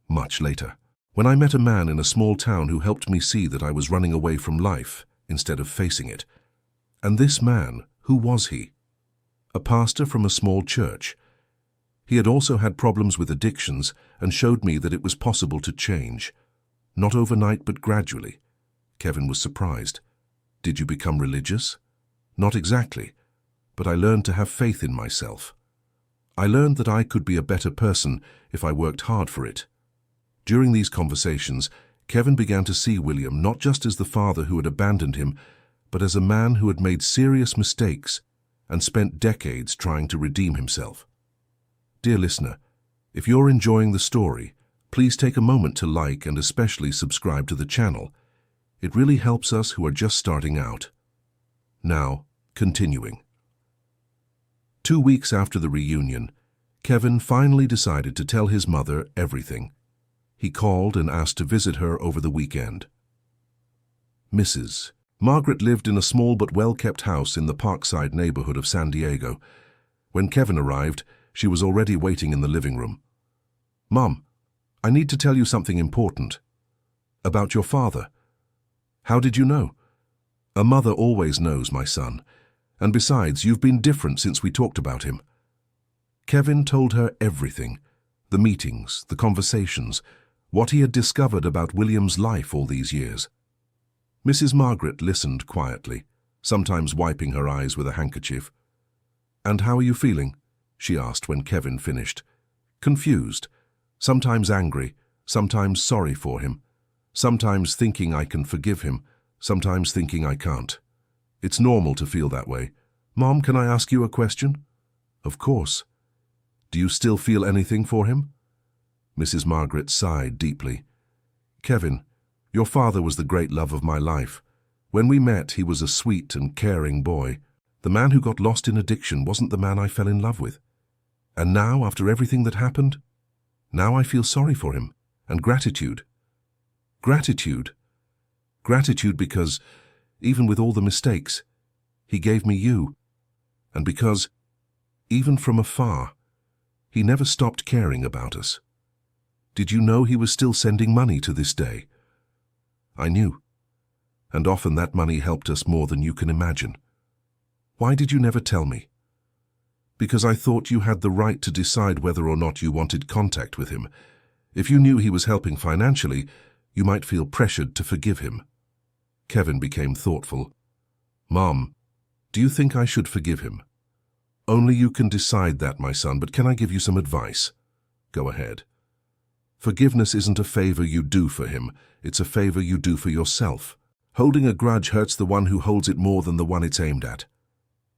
Much later. When I met a man in a small town who helped me see that I was running away from life instead of facing it. And this man, who was he? A pastor from a small church. He had also had problems with addictions and showed me that it was possible to change. Not overnight, but gradually. Kevin was surprised. Did you become religious? Not exactly, but I learned to have faith in myself. I learned that I could be a better person if I worked hard for it. During these conversations, Kevin began to see William not just as the father who had abandoned him, but as a man who had made serious mistakes and spent decades trying to redeem himself. Dear listener, if you're enjoying the story, please take a moment to like and especially subscribe to the channel. It really helps us who are just starting out. Now, continuing. 2 weeks after the reunion, Kevin finally decided to tell his mother everything. He called and asked to visit her over the weekend. Mrs. Margaret lived in a small but well-kept house in the Parkside neighborhood of San Diego. When Kevin arrived, she was already waiting in the living room. "Mom, I need to tell you something important. About your father. How did you know?" "A mother always knows, my son. And besides, you've been different since we talked about him." Kevin told her everything. The meetings, the conversations, what he had discovered about William's life all these years. Mrs. Margaret listened quietly, sometimes wiping her eyes with a handkerchief. "And how are you feeling?" she asked when Kevin finished. "Confused, sometimes angry, sometimes sorry for him, sometimes thinking I can forgive him, sometimes thinking I can't. It's normal to feel that way. Mom, can I ask you a question?" "Of course." "Do you still feel anything for him?" Mrs. Margaret sighed deeply. "Kevin, your father was the great love of my life. When we met, he was a sweet and caring boy. The man who got lost in addiction wasn't the man I fell in love with. And now, after everything that happened, now I feel sorry for him, and gratitude. Gratitude. Gratitude because, even with all the mistakes, he gave me you. And because, even from afar, he never stopped caring about us. Did you know he was still sending money to this day?" "I knew. And often that money helped us more than you can imagine." "Why did you never tell me?" "Because I thought you had the right to decide whether or not you wanted contact with him. If you knew he was helping financially, you might feel pressured to forgive him." Kevin became thoughtful. "Mom, do you think I should forgive him?" "Only you can decide that, my son, but can I give you some advice?" "Go ahead." "Forgiveness isn't a favor you do for him, it's a favor you do for yourself. Holding a grudge hurts the one who holds it more than the one it's aimed at."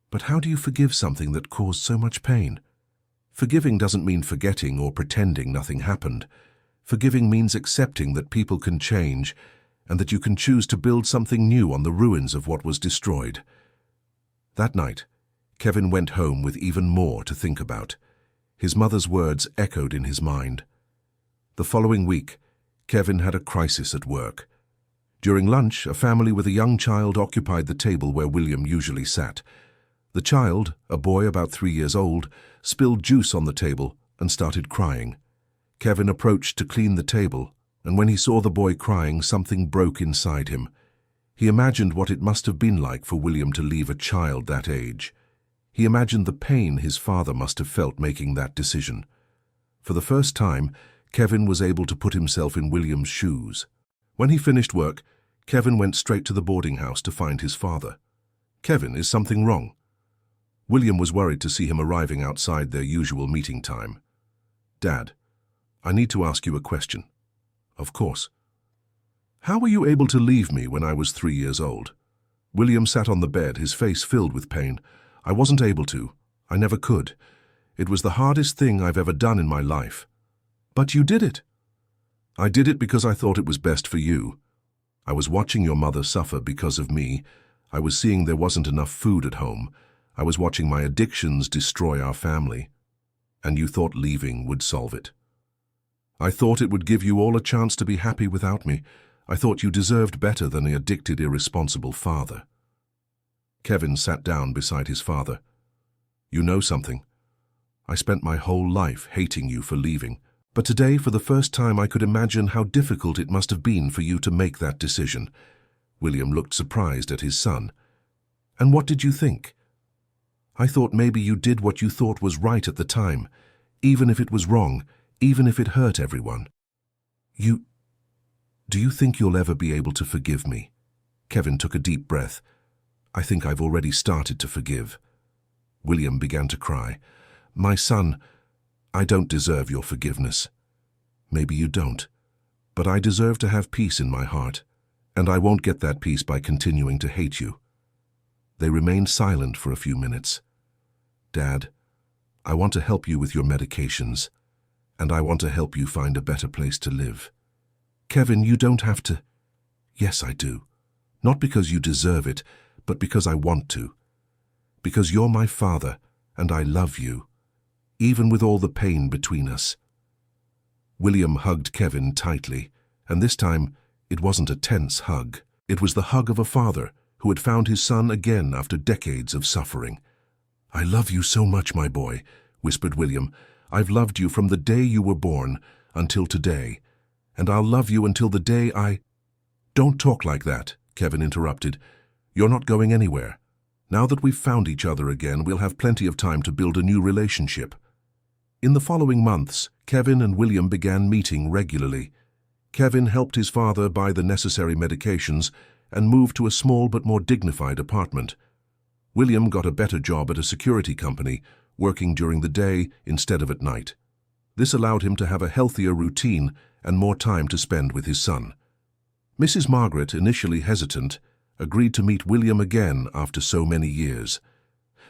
"But how do you forgive something that caused so much pain?" "Forgiving doesn't mean forgetting or pretending nothing happened. Forgiving means accepting that people can change and that you can choose to build something new on the ruins of what was destroyed." That night, Kevin went home with even more to think about. His mother's words echoed in his mind. The following week, Kevin had a crisis at work. During lunch, a family with a young child occupied the table where William usually sat. The child, a boy about 3 years old, spilled juice on the table and started crying. Kevin approached to clean the table, and when he saw the boy crying, something broke inside him. He imagined what it must have been like for William to leave a child that age. He imagined the pain his father must have felt making that decision. For the first time, Kevin was able to put himself in William's shoes. When he finished work, Kevin went straight to the boarding house to find his father. "Kevin, is something wrong?" William was worried to see him arriving outside their usual meeting time. "Dad, I need to ask you a question." "Of course." "How were you able to leave me when I was 3 years old?" William sat on the bed, his face filled with pain. "I wasn't able to. I never could. It was the hardest thing I've ever done in my life." "But you did it." "I did it because I thought it was best for you. I was watching your mother suffer because of me. I was seeing there wasn't enough food at home. I was watching my addictions destroy our family. And you thought leaving would solve it. I thought it would give you all a chance to be happy without me. I thought you deserved better than a addicted, irresponsible father." Kevin sat down beside his father. "You know something? I spent my whole life hating you for leaving. But today, for the first time, I could imagine how difficult it must have been for you to make that decision." William looked surprised at his son. "And what did you think?" "I thought maybe you did what you thought was right at the time, even if it was wrong, even if it hurt everyone." Do you think you'll ever be able to forgive me?" Kevin took a deep breath. "I think I've already started to forgive." William began to cry. "My son, I don't deserve your forgiveness. Maybe you don't, but I deserve to have peace in my heart, and I won't get that peace by continuing to hate you." They remained silent for a few minutes. "Dad, I want to help you with your medications, and I want to help you find a better place to live." "Kevin, you don't have to." "Yes, I do. Not because you deserve it, but because I want to. Because you're my father, and I love you, even with all the pain between us." William hugged Kevin tightly, and this time it wasn't a tense hug. It was the hug of a father who had found his son again after decades of suffering. "I love you so much, my boy," whispered William. "I've loved you from the day you were born until today, and I'll love you until the day I—" "Don't talk like that," Kevin interrupted. "You're not going anywhere. Now that we've found each other again, we'll have plenty of time to build a new relationship." In the following months, Kevin and William began meeting regularly. Kevin helped his father buy the necessary medications and moved to a small but more dignified apartment. William got a better job at a security company, working during the day instead of at night. This allowed him to have a healthier routine and more time to spend with his son. Mrs. Margaret, initially hesitant, agreed to meet William again after so many years.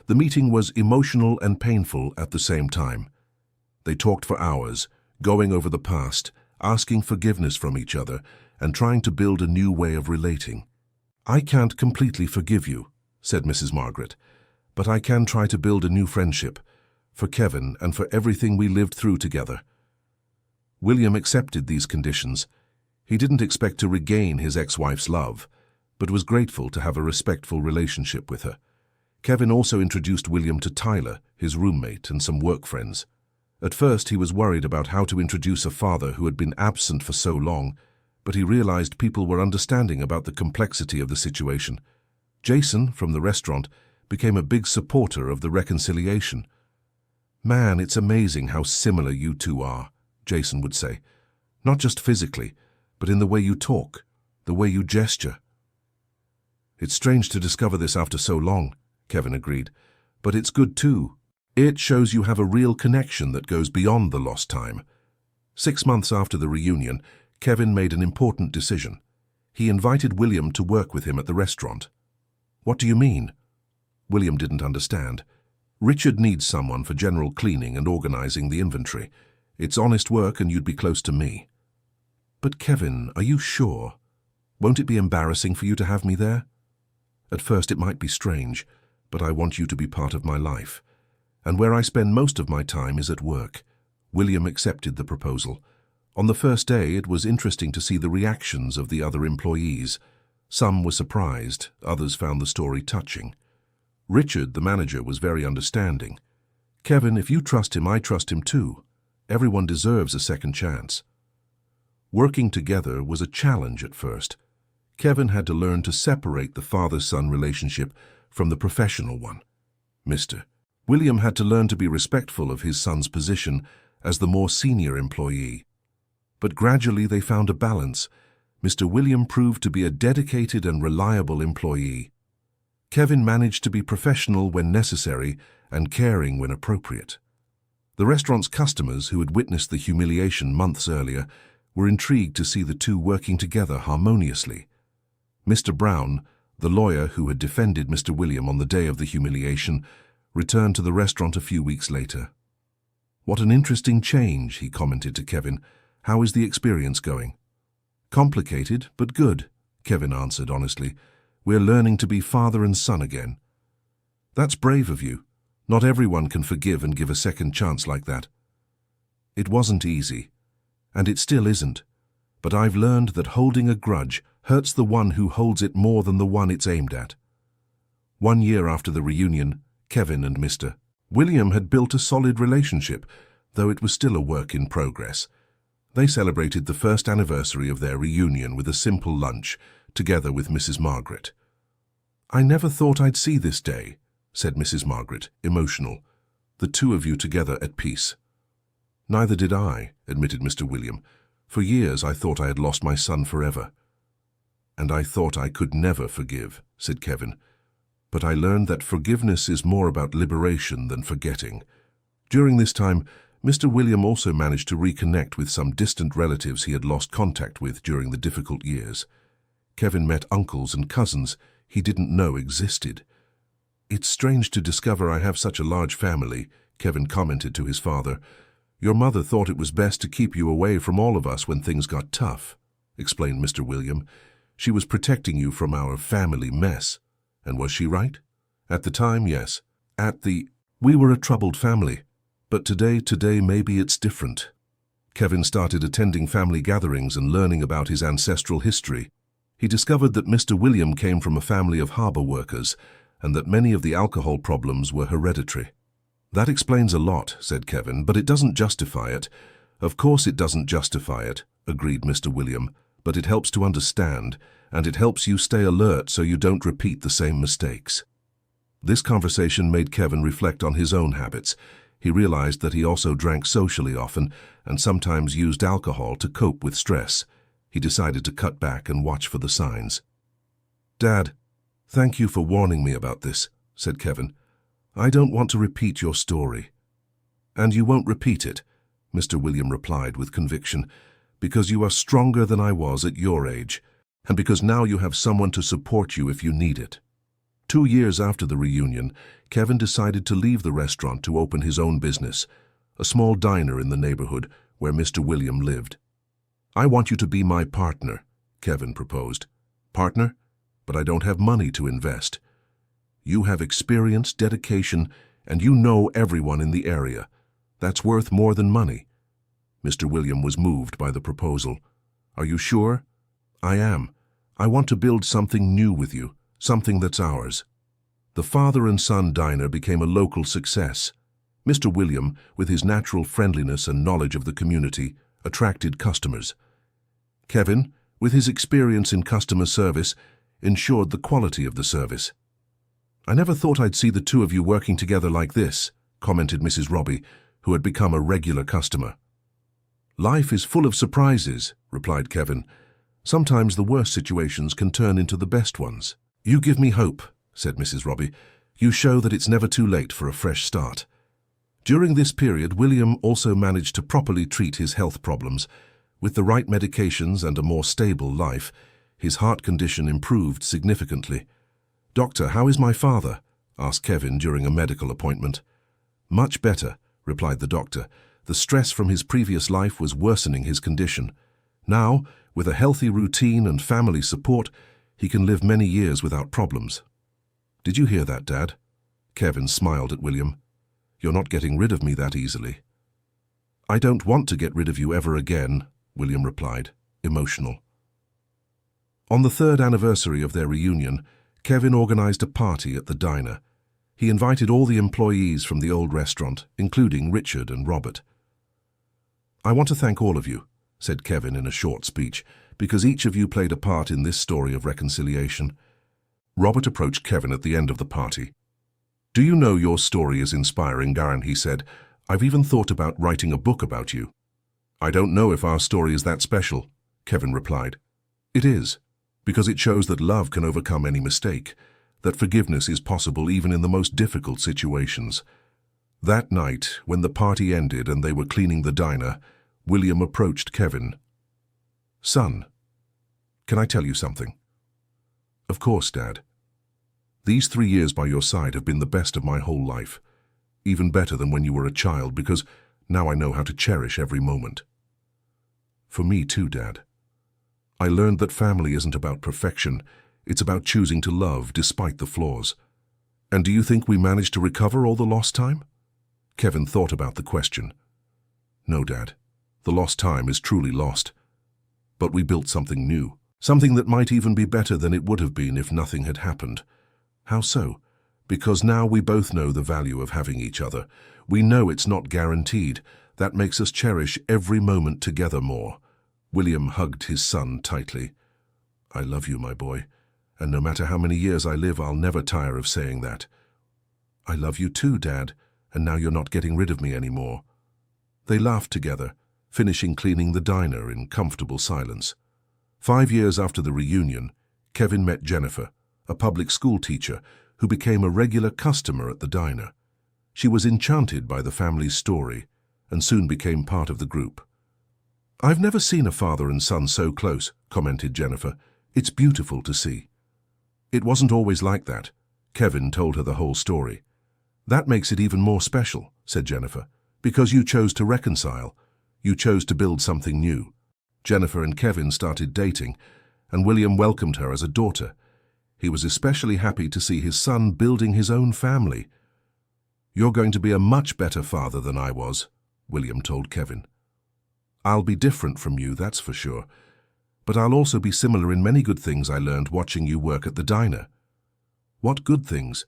The meeting was emotional and painful at the same time. They talked for hours, going over the past, asking forgiveness from each other, and trying to build a new way of relating. "I can't completely forgive you," said Mrs. Margaret, "but I can try to build a new friendship, for Kevin and for everything we lived through together." William accepted these conditions. He didn't expect to regain his ex-wife's love, but was grateful to have a respectful relationship with her. Kevin also introduced William to Tyler, his roommate, and some work friends. At first, he was worried about how to introduce a father who had been absent for so long, but he realized people were understanding about the complexity of the situation. Jason, from the restaurant, became a big supporter of the reconciliation. "Man, it's amazing how similar you two are," Jason would say. "Not just physically, but in the way you talk, the way you gesture." "It's strange to discover this after so long," Kevin agreed, "but it's good too. It shows you have a real connection that goes beyond the lost time." 6 months after the reunion, Kevin made an important decision. He invited William to work with him at the restaurant. "What do you mean?" William didn't understand. "Richard needs someone for general cleaning and organizing the inventory. It's honest work and you'd be close to me." "But Kevin, are you sure? Won't it be embarrassing for you to have me there?" "At first it might be strange, but I want you to be part of my life. And where I spend most of my time is at work." William accepted the proposal. On the first day, it was interesting to see the reactions of the other employees. Some were surprised, others found the story touching. Richard, the manager, was very understanding. "Kevin, if you trust him, I trust him too. Everyone deserves a second chance." Working together was a challenge at first. Kevin had to learn to separate the father-son relationship from the professional one. William had to learn to be respectful of his son's position as the more senior employee. But gradually they found a balance. Mr. William proved to be a dedicated and reliable employee. Kevin managed to be professional when necessary and caring when appropriate. The restaurant's customers, who had witnessed the humiliation months earlier, were intrigued to see the two working together harmoniously. Mr. Brown, the lawyer who had defended Mr. William on the day of the humiliation, returned to the restaurant a few weeks later. "What an interesting change," he commented to Kevin. "How is the experience going?" "Complicated, but good," Kevin answered honestly. "We're learning to be father and son again." "That's brave of you. Not everyone can forgive and give a second chance like that." "It wasn't easy, and it still isn't. But I've learned that holding a grudge hurts the one who holds it more than the one it's aimed at." 1 year after the reunion, Kevin and Mr. William had built a solid relationship, though it was still a work in progress. They celebrated the first anniversary of their reunion with a simple lunch, together with Mrs. Margaret. "I never thought I'd see this day," said Mrs. Margaret, emotional. "The two of you together at peace." "Neither did I," admitted Mr. William. "For years I thought I had lost my son forever." "And I thought I could never forgive," said Kevin. "But I learned that forgiveness is more about liberation than forgetting." During this time, Mr. William also managed to reconnect with some distant relatives he had lost contact with during the difficult years. Kevin met uncles and cousins he didn't know existed. "It's strange to discover I have such a large family," Kevin commented to his father. "Your mother thought it was best to keep you away from all of us when things got tough," explained Mr. William. "She was protecting you from our family mess. And was she right?" "At the time, yes. We were a troubled family. But today maybe it's different." Kevin started attending family gatherings and learning about his ancestral history. He discovered that Mr. William came from a family of harbor workers and that many of the alcohol problems were hereditary. "That explains a lot," said Kevin, "but it doesn't justify it." "Of course it doesn't justify it," agreed Mr. William, "but it helps to understand, and it helps you stay alert so you don't repeat the same mistakes." This conversation made Kevin reflect on his own habits. He realized that he also drank socially often and sometimes used alcohol to cope with stress. He decided to cut back and watch for the signs. "Dad, thank you for warning me about this," said Kevin. "I don't want to repeat your story." "And you won't repeat it," Mr. William replied with conviction, "because you are stronger than I was at your age, and because now you have someone to support you if you need it." 2 years after the reunion, Kevin decided to leave the restaurant to open his own business, a small diner in the neighborhood where Mr. William lived. "I want you to be my partner," Kevin proposed. "Partner? But I don't have money to invest." "You have experience, dedication, and you know everyone in the area. That's worth more than money." Mr. William was moved by the proposal. "Are you sure?" "I am. I want to build something new with you, something that's ours." The father and son diner became a local success. Mr. William, with his natural friendliness and knowledge of the community, attracted customers. Kevin, with his experience in customer service, ensured the quality of the service. "I never thought I'd see the two of you working together like this," commented Mrs. Robbie, who had become a regular customer. "Life is full of surprises," replied Kevin. "Sometimes the worst situations can turn into the best ones." "You give me hope," said Mrs. Robbie. "You show that it's never too late for a fresh start." During this period, William also managed to properly treat his health problems. With the right medications and a more stable life, his heart condition improved significantly. "Doctor, how is my father?" asked Kevin during a medical appointment. "Much better," replied the doctor. "The stress from his previous life was worsening his condition. Now, with a healthy routine and family support, he can live many years without problems." "Did you hear that, Dad?" Kevin smiled at William. "You're not getting rid of me that easily." "I don't want to get rid of you ever again," William replied, emotional. On the 3rd anniversary of their reunion, Kevin organized a party at the diner. He invited all the employees from the old restaurant, including Richard and Robert. "I want to thank all of you," said Kevin in a short speech, "because each of you played a part in this story of reconciliation." Robert approached Kevin at the end of the party. "Do you know your story is inspiring, Darren?" he said. "I've even thought about writing a book about you." "I don't know if our story is that special," Kevin replied. "It is, because it shows that love can overcome any mistake, that forgiveness is possible even in the most difficult situations." That night, when the party ended and they were cleaning the diner, William approached Kevin. "Son, can I tell you something?" "Of course, Dad." "These 3 years by your side have been the best of my whole life, even better than when you were a child, because now I know how to cherish every moment." "For me too, Dad. I learned that family isn't about perfection, it's about choosing to love despite the flaws." "And do you think we managed to recover all the lost time?" Kevin thought about the question. "No, Dad. The lost time is truly lost. But we built something new, something that might even be better than it would have been if nothing had happened." "How so?" "Because now we both know the value of having each other. We know it's not guaranteed. That makes us cherish every moment together more." William hugged his son tightly. "I love you, my boy, and no matter how many years I live, I'll never tire of saying that." "I love you too, Dad, and now you're not getting rid of me anymore." They laughed together, finishing cleaning the diner in comfortable silence. 5 years after the reunion, Kevin met Jennifer, a public school teacher who became a regular customer at the diner. She was enchanted by the family's story and soon became part of the group. "I've never seen a father and son so close," commented Jennifer. "It's beautiful to see." "It wasn't always like that." Kevin told her the whole story. "That makes it even more special," said Jennifer, "because you chose to reconcile. You chose to build something new." Jennifer and Kevin started dating, and William welcomed her as a daughter. He was especially happy to see his son building his own family. "You're going to be a much better father than I was," William told Kevin. "I'll be different from you, that's for sure. But I'll also be similar in many good things I learned watching you work at the diner." "What good things?"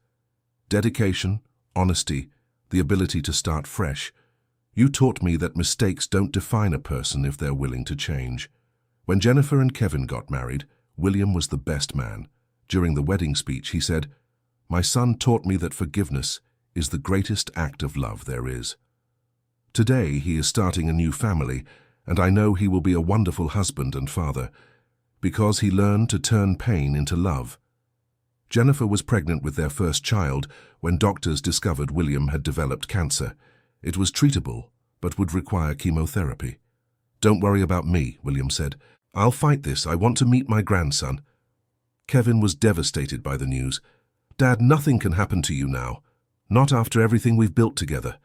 "Dedication, honesty, the ability to start fresh. You taught me that mistakes don't define a person if they're willing to change." When Jennifer and Kevin got married, William was the best man. During the wedding speech, he said, "My son taught me that forgiveness is the greatest act of love there is." Today, he is starting a new family, and I know he will be a wonderful husband and father, because he learned to turn pain into love. Jennifer was pregnant with their first child when doctors discovered William had developed cancer. It was treatable, but would require chemotherapy. "Don't worry about me," William said. "I'll fight this. I want to meet my grandson." Kevin was devastated by the news. "Dad, nothing can happen to you now. Not after everything we've built together."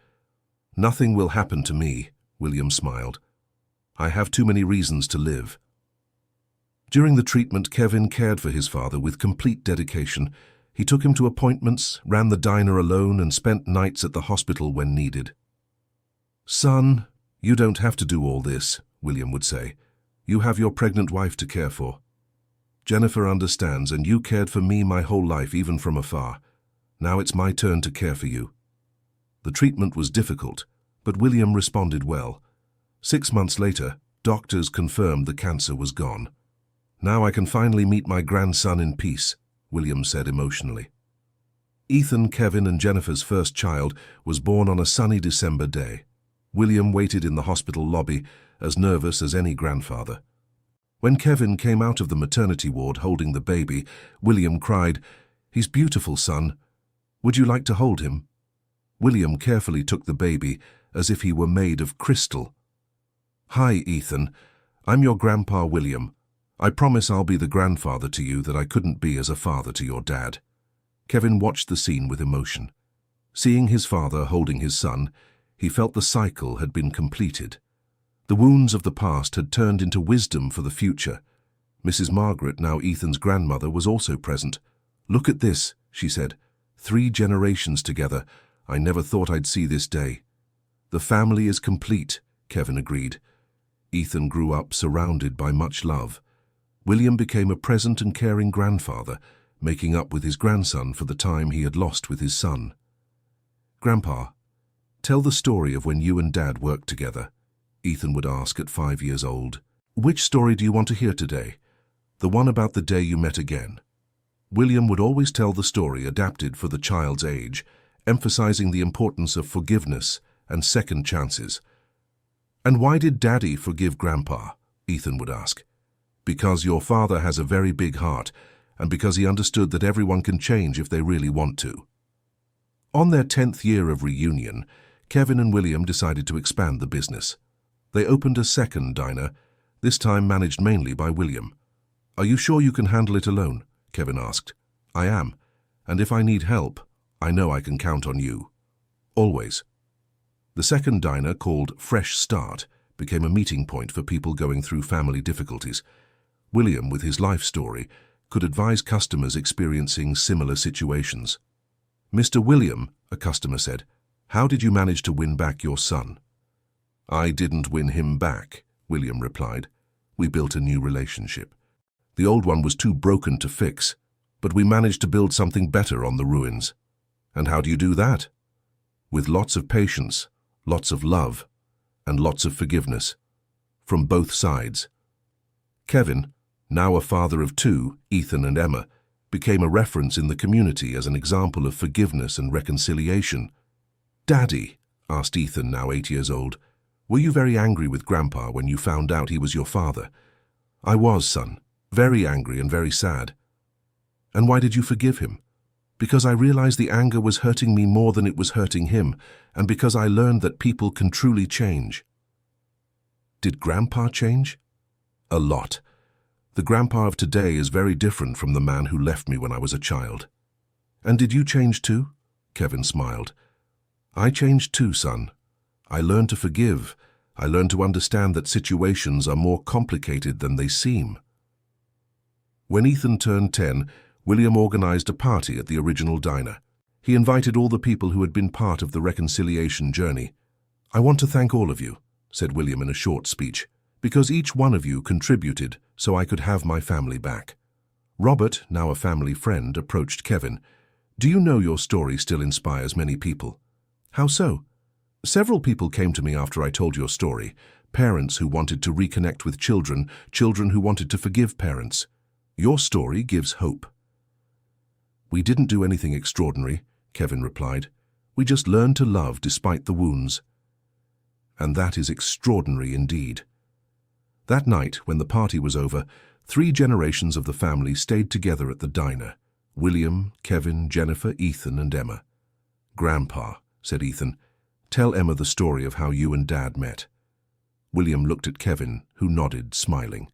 "Nothing will happen to me," William smiled. "I have too many reasons to live." During the treatment, Kevin cared for his father with complete dedication. He took him to appointments, ran the diner alone, and spent nights at the hospital when needed. "Son, you don't have to do all this," William would say. "You have your pregnant wife to care for. Jennifer understands, and you cared for me my whole life, even from afar. Now it's my turn to care for you." The treatment was difficult, but William responded well. 6 months later, doctors confirmed the cancer was gone. "Now I can finally meet my grandson in peace," William said emotionally. Ethan, Kevin, and Jennifer's first child was born on a sunny December day. William waited in the hospital lobby, as nervous as any grandfather. When Kevin came out of the maternity ward holding the baby, William cried, "He's beautiful, son. Would you like to hold him?" William carefully took the baby as if he were made of crystal. "Hi, Ethan. I'm your grandpa, William. I promise I'll be the grandfather to you that I couldn't be as a father to your dad." Kevin watched the scene with emotion. Seeing his father holding his son, he felt the cycle had been completed. The wounds of the past had turned into wisdom for the future. Mrs. Margaret, now Ethan's grandmother, was also present. "Look at this," she said. 3 generations together. I never thought I'd see this day." "The family is complete," Kevin agreed. Ethan grew up surrounded by much love. William became a present and caring grandfather, making up with his grandson for the time he had lost with his son. "Grandpa, tell the story of when you and Dad worked together," Ethan would ask at 5 years old. "Which story do you want to hear today? The one about the day you met again?" William would always tell the story adapted for the child's age, emphasizing the importance of forgiveness and second chances. "And why did Daddy forgive Grandpa?" Ethan would ask. "Because your father has a very big heart, and because he understood that everyone can change if they really want to." On their 10th year of reunion, Kevin and William decided to expand the business. They opened a second diner, this time managed mainly by William. "Are you sure you can handle it alone?" Kevin asked. "I am, and if I need help, I know I can count on you. Always." The second diner, called Fresh Start, became a meeting point for people going through family difficulties. William, with his life story, could advise customers experiencing similar situations. "Mr. William," a customer said, "how did you manage to win back your son?" "I didn't win him back," William replied. "We built a new relationship. The old one was too broken to fix, but we managed to build something better on the ruins." "And how do you do that?" "With lots of patience, lots of love, and lots of forgiveness. From both sides. Kevin, now a father of two, Ethan and Emma, became a reference in the community as an example of forgiveness and reconciliation. "Daddy," asked Ethan, now 8 years old, "were you very angry with Grandpa when you found out he was your father?" "I was, son. Very angry and very sad." "And why did you forgive him?" "Because I realized the anger was hurting me more than it was hurting him, and because I learned that people can truly change." Did Grandpa change? A lot. The Grandpa of today is very different from the man who left me when I was a child. "And did you change too?" Kevin smiled. "I changed too, son. I learned to forgive. I learned to understand that situations are more complicated than they seem." When Ethan turned 10, William organized a party at the original diner. He invited all the people who had been part of the reconciliation journey. "I want to thank all of you," said William in a short speech, "because each one of you contributed so I could have my family back." Robert, now a family friend, approached Kevin. "Do you know your story still inspires many people?" "How so?" "Several people came to me after I told your story. Parents who wanted to reconnect with children, children who wanted to forgive parents. Your story gives hope." "We didn't do anything extraordinary," Kevin replied. "We just learned to love despite the wounds." And that is extraordinary indeed. That night, when the party was over, 3 generations of the family stayed together at the diner. William, Kevin, Jennifer, Ethan, and Emma. "Grandpa," said Ethan, "tell Emma the story of how you and Dad met." William looked at Kevin, who nodded, smiling.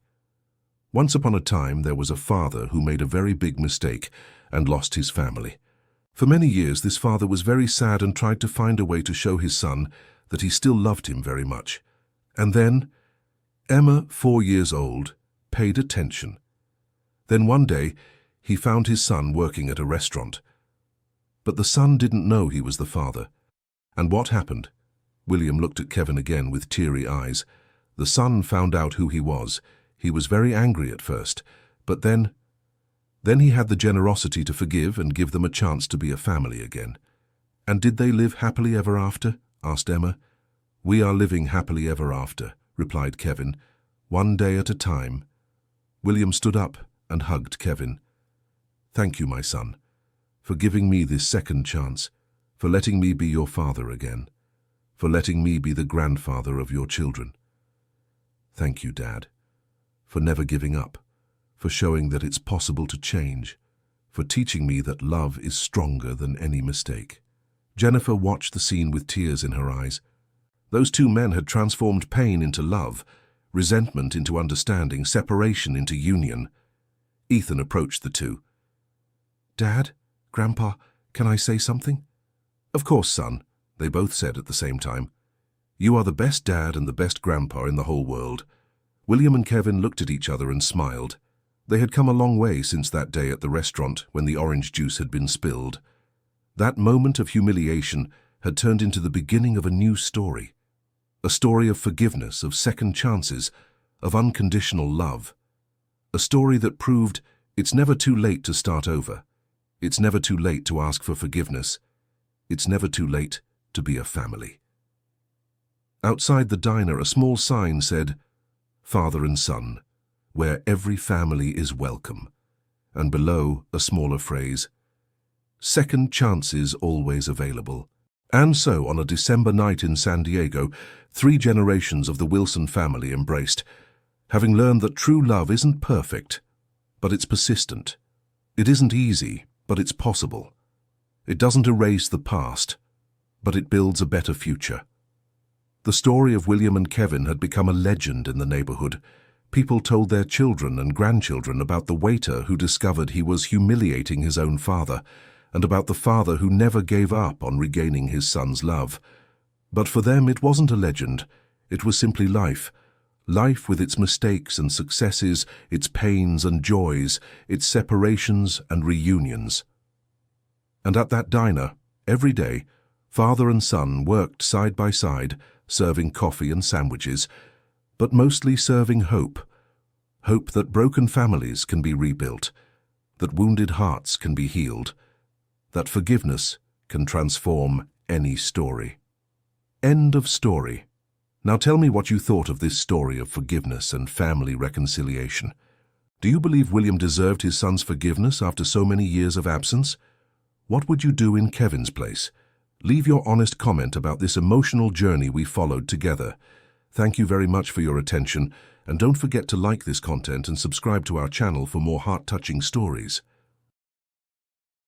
"Once upon a time, there was a father who made a very big mistake and lost his family. For many years, this father was very sad and tried to find a way to show his son that he still loved him very much. And then, Emma, 4 years old, paid attention. Then one day, he found his son working at a restaurant. But the son didn't know he was the father. And what happened?" William looked at Kevin again with teary eyes. "The son found out who he was. He was very angry at first, but then he had the generosity to forgive and give them a chance to be a family again." "And did they live happily ever after?" asked Emma. "We are living happily ever after," replied Kevin, "one day at a time." William stood up and hugged Kevin. "Thank you, my son, for giving me this second chance, for letting me be your father again, for letting me be the grandfather of your children. Thank you, Dad, for never giving up, for showing that it's possible to change, for teaching me that love is stronger than any mistake." Jennifer watched the scene with tears in her eyes. Those 2 men had transformed pain into love, resentment into understanding, separation into union. Ethan approached the 2. "Dad, Grandpa, can I say something?" "Of course, son," they both said at the same time. "You are the best dad and the best grandpa in the whole world." William and Kevin looked at each other and smiled. They had come a long way since that day at the restaurant when the orange juice had been spilled. That moment of humiliation had turned into the beginning of a new story. A story of forgiveness, of second chances, of unconditional love. A story that proved it's never too late to start over. It's never too late to ask for forgiveness. It's never too late to be a family. Outside the diner, a small sign said, "Father and Son, where every family is welcome." And below, a smaller phrase, "Second chances always available." And so, on a December night in San Diego, 3 generations of the Wilson family embraced, having learned that true love isn't perfect, but it's persistent. It isn't easy, but it's possible. It doesn't erase the past, but it builds a better future. The story of William and Kevin had become a legend in the neighborhood. People told their children and grandchildren about the waiter who discovered he was humiliating his own father, and about the father who never gave up on regaining his son's love. But for them it wasn't a legend, it was simply life. Life with its mistakes and successes, its pains and joys, its separations and reunions. And at that diner, every day, father and son worked side by side, serving coffee and sandwiches, but mostly serving hope. Hope that broken families can be rebuilt, that wounded hearts can be healed, that forgiveness can transform any story. End of story. Now tell me what you thought of this story of forgiveness and family reconciliation. Do you believe William deserved his son's forgiveness after so many years of absence? What would you do in Kevin's place? Leave your honest comment about this emotional journey we followed together. Thank you very much for your attention, and don't forget to like this content and subscribe to our channel for more heart-touching stories.